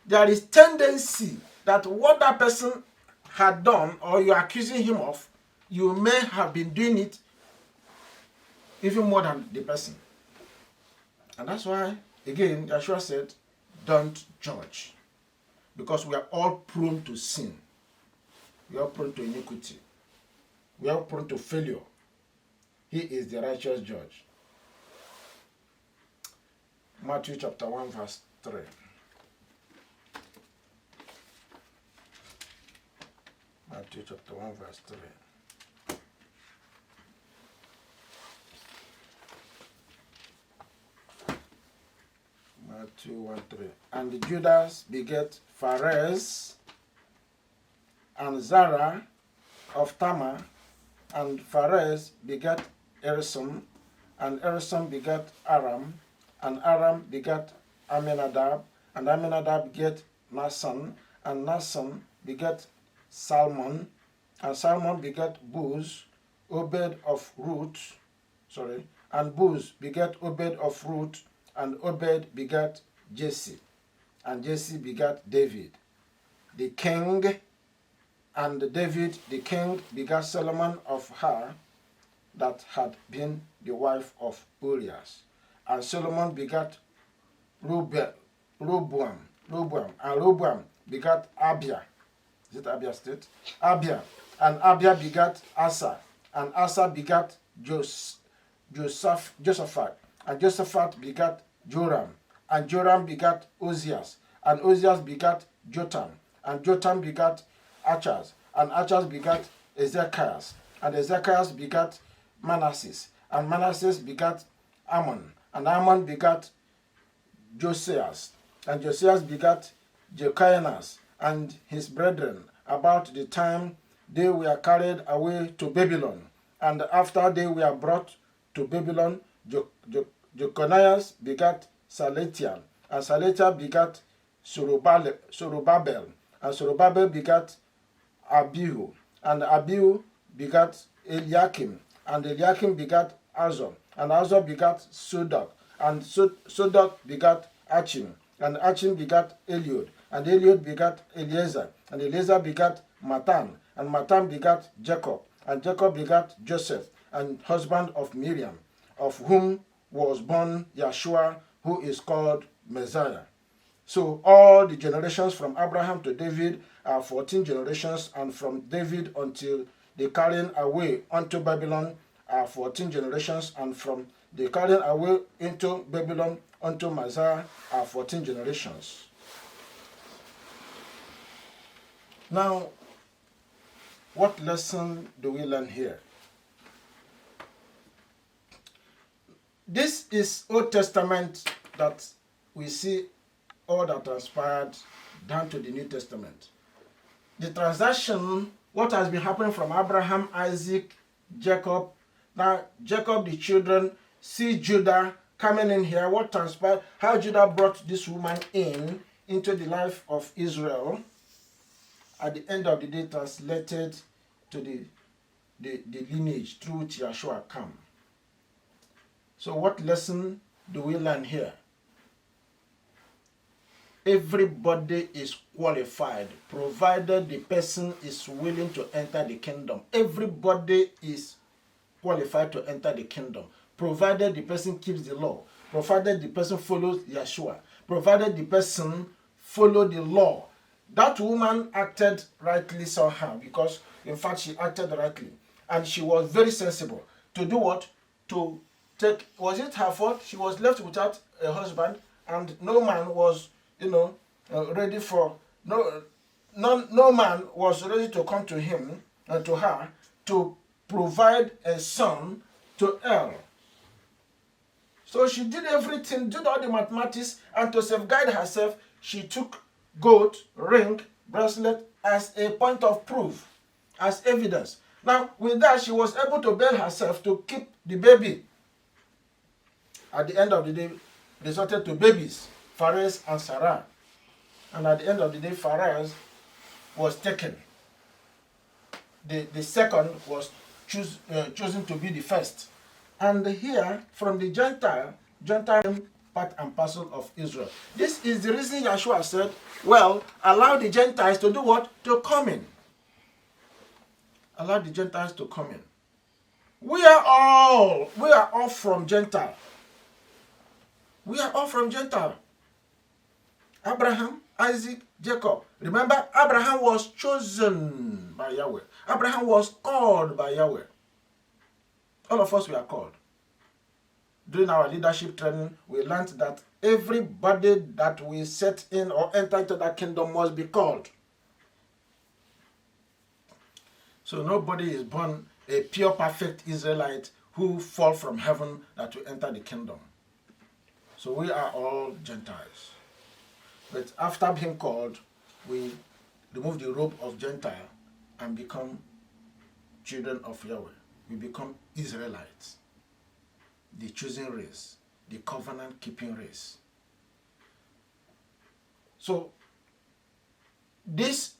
there is tendency that what that person had done or you're accusing him of, you may have been doing it even more than the person. And that's why, again, Yeshua said, don't judge. Because we are all prone to sin. We are prone to iniquity. We are prone to failure. He is the righteous judge. Matthew chapter 1 verse 3. Matthew chapter 1 verse 3. Matthew 1 3. And Judas begat Phares and Zara of Tamar, and Phares begat Erisam, and Erisam begat Aram, and Aram begat Aminadab, and Aminadab begat Nasan, and Nasan begat Salmon, and Salmon begat Booz, Obed of Ruth, and Booz begat Obed of Ruth, and Obed begat Jesse, and Jesse begat David, the king, and David the king begat Solomon of her that had been the wife of Urias. And Solomon begat Rehoboam, and Rehoboam begat Abia. Is it Abia state? Abia. And Abia begat Asa, and Asa begat Josaphat, and Josaphat begat Joram, and Joram begat Ozias, and Ozias begat Jotam, and Jotam begat Achaz, and Achaz begat Ezekias, and Ezekias begat Manasseh, and Manasseh begat Ammon, and Ammon begat Josias, and Josias begat Jehoianas and his brethren about the time they were carried away to Babylon. And after they were brought to Babylon, Jeconias begat Salatiel, and Salatiel begat Zorobabel, and Zorobabel begat Abihu, and Abihu begat Eliakim, and Eliakim begat Azor, and Azor begat Sodok, and Sodok begat Achim, and Achim begat Eliud, and Eliud begat Eliezer, and Eliezer begat Matan, and Matan begat Jacob, and Jacob begat Joseph, and husband of Miriam, of whom was born Yeshua, who is called Messiah. So all the generations from Abraham to David are 14 generations, and from David until the carrying away unto Babylon are 14 generations, and from the carrying away into Babylon unto Messiah are 14 generations. Now, what lesson do we learn here? This is Old Testament that we see all that transpired down to the New Testament. The transaction, what has been happening from Abraham, Isaac, Jacob. Now, Jacob, the children, see Judah coming in here. What transpired? How Judah brought this woman into the life of Israel. At the end of the day, translated to the lineage through which Yeshua came. So what lesson do we learn here? Everybody is qualified, provided the person is willing to enter the kingdom. Everybody is qualified to enter the kingdom, provided the person keeps the law, provided the person follows Yeshua, provided the person follow the law. That woman acted rightly somehow, because in fact she acted rightly, and she was very sensible. To do what? To take, was it her fault? She was left without a husband, and no man was, ready for, no man was ready to come to him and to her to provide a son to Elle. So she did everything, did all the mathematics, and to safeguard herself, she took gold, ring, bracelet as a point of proof, as evidence. Now, with that, she was able to bail herself to keep the baby. At the end of the day, resorted to babies, Phares and Sarah. And at the end of the day, Phares was taken. The second was chosen to be the first. And here, from the Gentile part and parcel of Israel. This is the reason Yeshua said, well, allow the Gentiles to do what? To come in. Allow the Gentiles to come in. We are all from Gentile. We are all from Gentile. Abraham, Isaac, Jacob. Remember, Abraham was chosen by Yahweh. Abraham was called by Yahweh. All of us were called. During our leadership training, we learned that everybody that we set in or enter into that kingdom must be called. So nobody is born a pure, perfect Israelite who fall from heaven that will enter the kingdom. So we are all Gentiles. But after being called, we remove the robe of Gentile and become children of Yahweh. We become Israelites, the chosen race, the covenant-keeping race. So this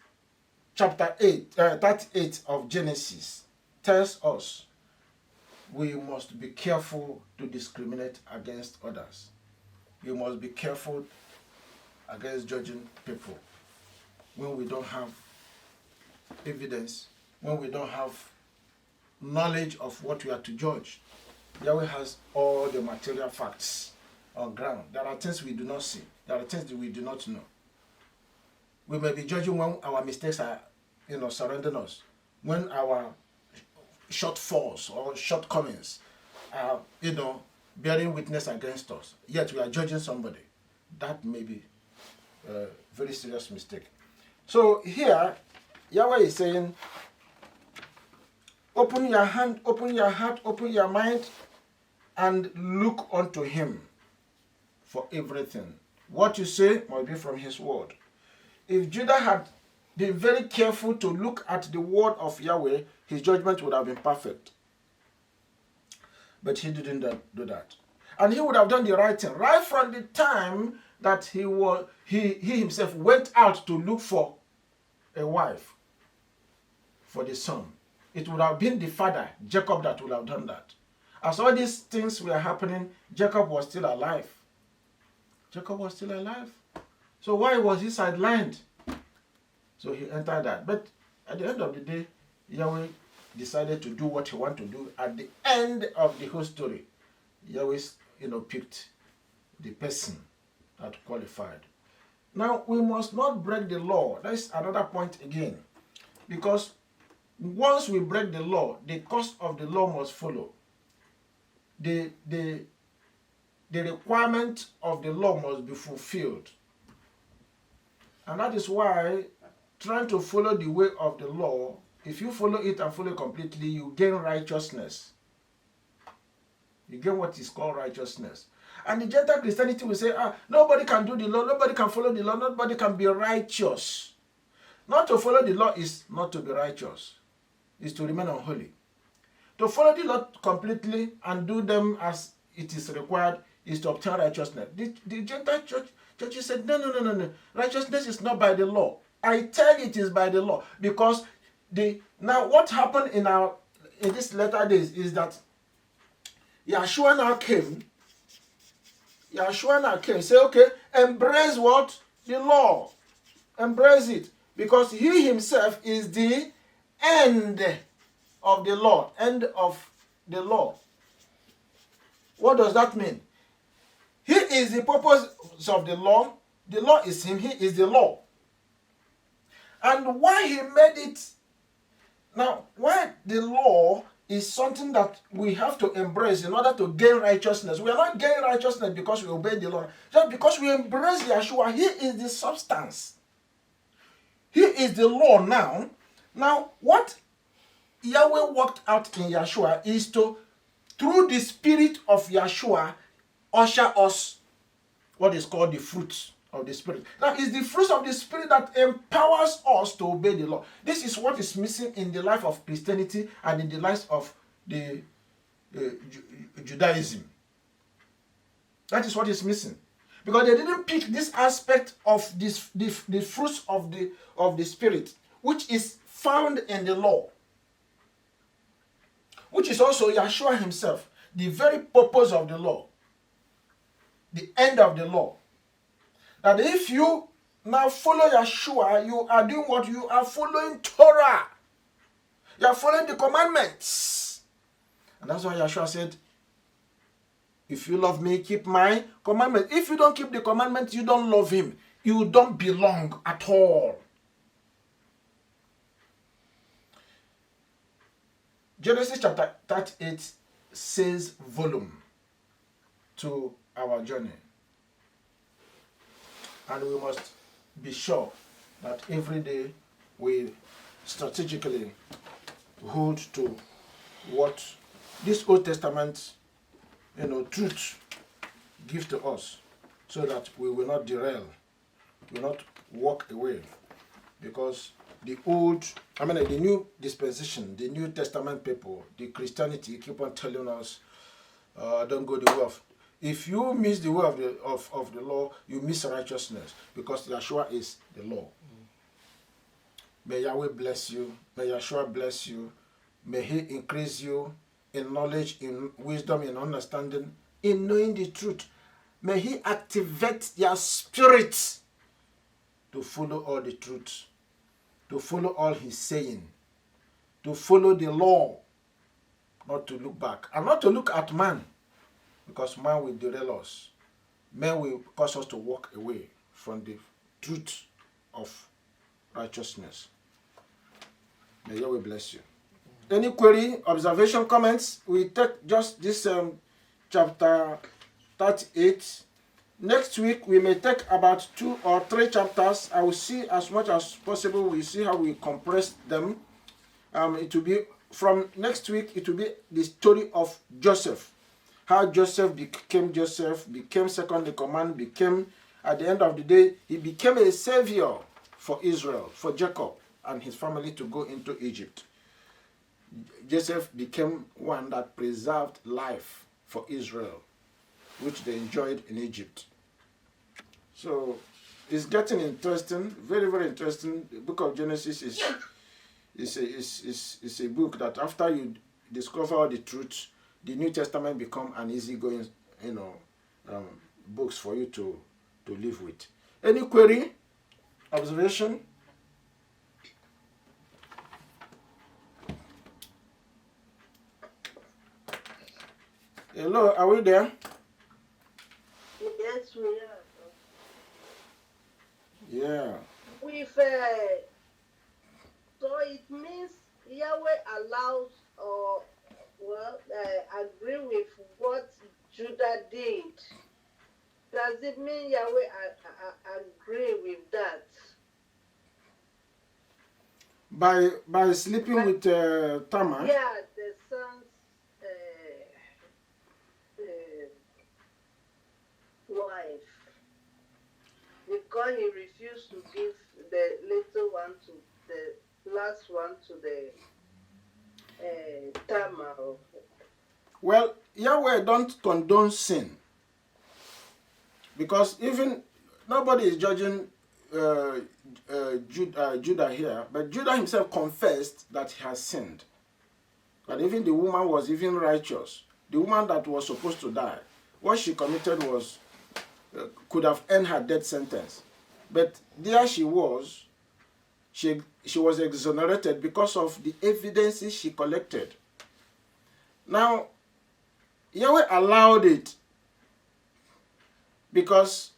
chapter 38 of Genesis tells us we must be careful to discriminate against others. We must be careful against judging people when we don't have evidence, when we don't have knowledge of what we are to judge. Yahweh has all the material facts on ground. There are things we do not see. There are things that we do not know. We may be judging when our mistakes are, surrounding us, when our shortfalls or shortcomings are, bearing witness against us. Yet we are judging somebody. That may be a very serious mistake. So here, Yahweh is saying, open your hand, open your heart, open your mind, and look unto him for everything. What you say must be from his word. If Judah had been very careful to look at the word of Yahweh, his judgment would have been perfect. But he didn't do that. And he would have done the right thing right from the time that he himself went out to look for a wife for the son. It would have been the father, Jacob, that would have done that. As all these things were happening, Jacob was still alive. Jacob was still alive. So why was he sidelined? So he entered that. But at the end of the day, Yahweh decided to do what he wanted to do. At the end of the whole story, Yahweh, picked the person that qualified. Now, we must not break the law. That's another point again. Because once we break the law, the cost of the law must follow. The requirement of the law must be fulfilled. And that is why trying to follow the way of the law, if you follow it and follow it completely, you gain righteousness. You gain what is called righteousness. And the Gentile Christianity will say, nobody can do the law, nobody can follow the law, nobody can be righteous. Not to follow the law is not to be righteous. Is to remain unholy. To follow the law completely and do them as it is required is to obtain righteousness. The Gentile churches said, no. Righteousness is not by the law. I tell you it is by the law. Because now what happened in these latter days is that Yeshua now came. Say, okay, embrace what? The law. Embrace it. Because he himself is the end of the law. End of the law. What does that mean? He is the purpose of the law. The law is him. He is the law. And why he made it... Now, why the law is something that we have to embrace in order to gain righteousness. We are not gaining righteousness because we obey the law. Just because we embrace Yeshua, he is the substance. He is the law now. Now, what Yahweh worked out in Yeshua is to, through the spirit of Yeshua, usher us what is called the fruits of the spirit. Now, it's the fruits of the spirit that empowers us to obey the law. This is what is missing in the life of Christianity and in the life of the Judaism. That is what is missing. Because they didn't pick this aspect of the fruits of the spirit, which is found in the law, which is also Yeshua himself. the very purpose of the law, the end of the law. That if you now follow Yeshua, you are doing what? You are following Torah. You are following the commandments. And that's why Yeshua said, if you love me, keep my commandments. If you don't keep the commandments, you don't love him. You don't belong at all. Genesis chapter 38 says volume to our journey. And we must be sure that every day we strategically hold to what this Old Testament, truth gives to us, so that we will not derail, we will not walk away. Because the New Dispensation, the New Testament people, the Christianity keep on telling us, don't go the way of. If you miss the way of the law, you miss righteousness, because Yeshua is the law. May Yahweh bless you. May Yeshua bless you. May He increase you in knowledge, in wisdom, in understanding, in knowing the truth. May He activate your spirit to follow all the truth, to follow all He's saying, to follow the law, not to look back, and not to look at man, because man will derail us. Man will cause us to walk away from the truth of righteousness. May Yahweh bless you. Any query, observation, comments? We take just this chapter 38. Next week, we may take about 2 or 3 chapters. I will see as much as possible. We'll see how we compress them. It will be, from next week, it will be the story of Joseph. How Joseph became second in command, at the end of the day, he became a savior for Israel, for Jacob and his family to go into Egypt. Joseph became one that preserved life for Israel, which they enjoyed in Egypt. So it's getting interesting, very, very interesting. The book of Genesis is a book that after you discover all the truth, the New Testament become an easygoing, books for you to live with. Any query, observation? Hello, are we there? Yes, we are. Yeah. So it means Yahweh allows or agree with what Judah did. Does it mean Yahweh agree with that? By sleeping with Tamar? Yeah, the son's wife. Because he refused to give the little one to the last one to the Tamar. Well, Yahweh don't condone sin. Because even nobody is judging Judah here, but Judah himself confessed that he has sinned. But even the woman was even righteous. The woman that was supposed to die, what she committed was could have earned her death sentence. But there she was. She was exonerated because of the evidences she collected. Now, Yahweh allowed it because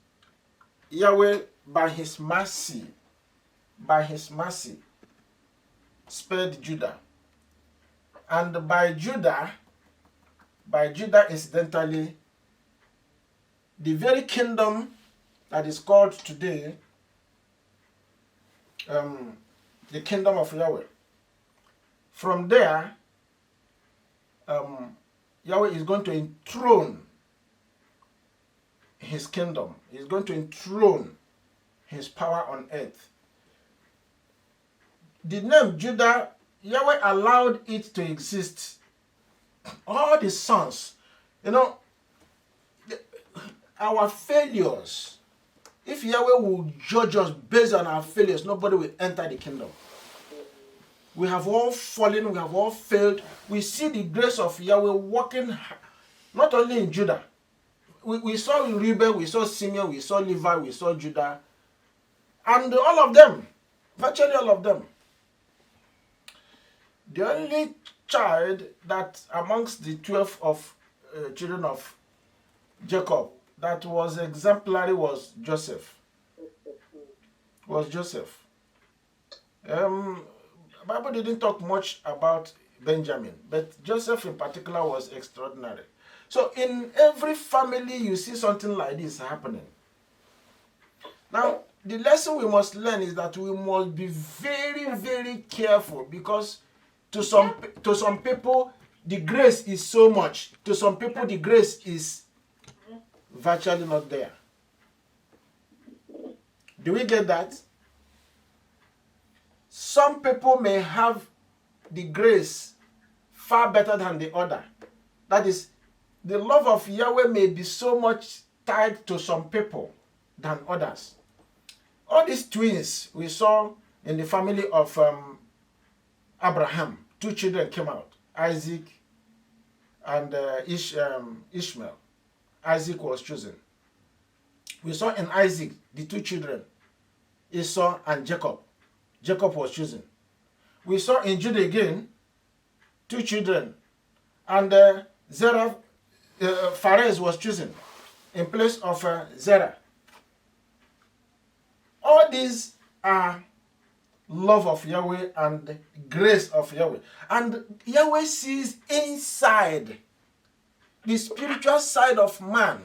Yahweh, by his mercy, spared Judah. And by Judah, incidentally, the very kingdom that is called today the kingdom of Yahweh. From there, Yahweh is going to enthrone his kingdom. He's going to enthrone his power on earth. The name Judah, Yahweh allowed it to exist. All the sons, our failures, if Yahweh will judge us based on our failures, nobody will enter the kingdom. We have all fallen, we have all failed. We see the grace of Yahweh working Not only in Judah. We saw Reuben, we saw Simeon, we saw Levi, we saw Judah. And all of them, virtually all of them. The only child that amongst the 12 of children of Jacob that was exemplary was Joseph. Bible didn't talk much about Benjamin, but Joseph in particular was extraordinary. So in every family you see something like this happening. Now, the lesson we must learn is that we must be very, very careful, because to some people the grace is so much. To some people the grace is virtually not there. Do we get that? Some people may have the grace far better than the other. That is, the love of Yahweh may be so much tied to some people than others. All these twins we saw in the family of Abraham, 2 children came out, Isaac and Ishmael. Isaac was chosen. We saw in Isaac the 2 children, Esau and Jacob. Jacob was chosen. We saw in Judah again 2 children, and Pharez was chosen in place of Zerah. All these are love of Yahweh and grace of Yahweh. And Yahweh sees inside the spiritual side of man,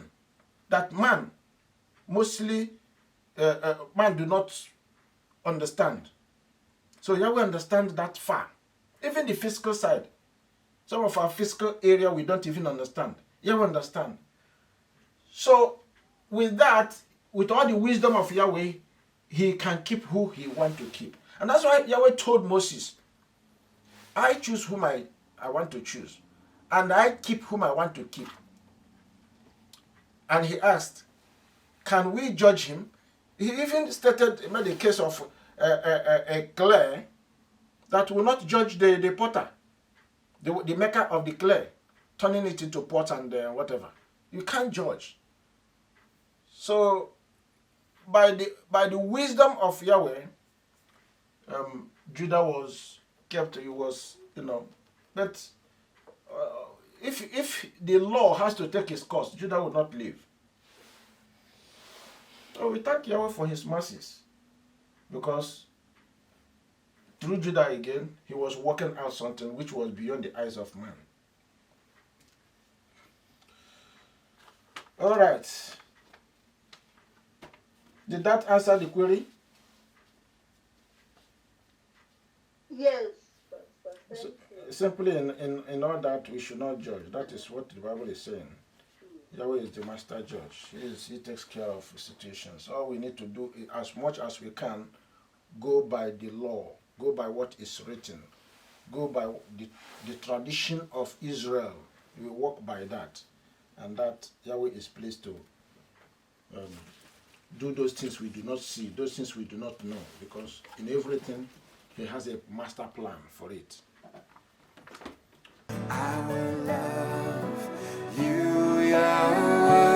that man mostly man do not understand. So Yahweh understands that far. Even the physical side. Some of our physical area we don't even understand. Yahweh understand. So with that, with all the wisdom of Yahweh, he can keep who he wants to keep. And that's why Yahweh told Moses, I choose whom I want to choose, and I keep whom I want to keep. And he asked, can we judge him? He even made a case of a clay that will not judge the potter, the maker of the clay, turning it into pot and whatever. You can't judge. So by the wisdom of Yahweh, Judah was kept. He was, but if the law has to take its course, Judah would not live. So we thank Yahweh for his mercies, because through Judah again, he was working out something which was beyond the eyes of man. All right. Did that answer the query? Yes, Pastor. Thank you. Simply in all that we should not judge. That is what the Bible is saying. Yahweh is the master judge. He takes care of situations. All we need to do is, as much as we can, go by the law, go by what is written, go by the tradition of Israel. We walk by that, and that Yahweh is pleased to do those things we do not see, those things we do not know, because in everything he has a master plan for it. I will love you, Yahweh.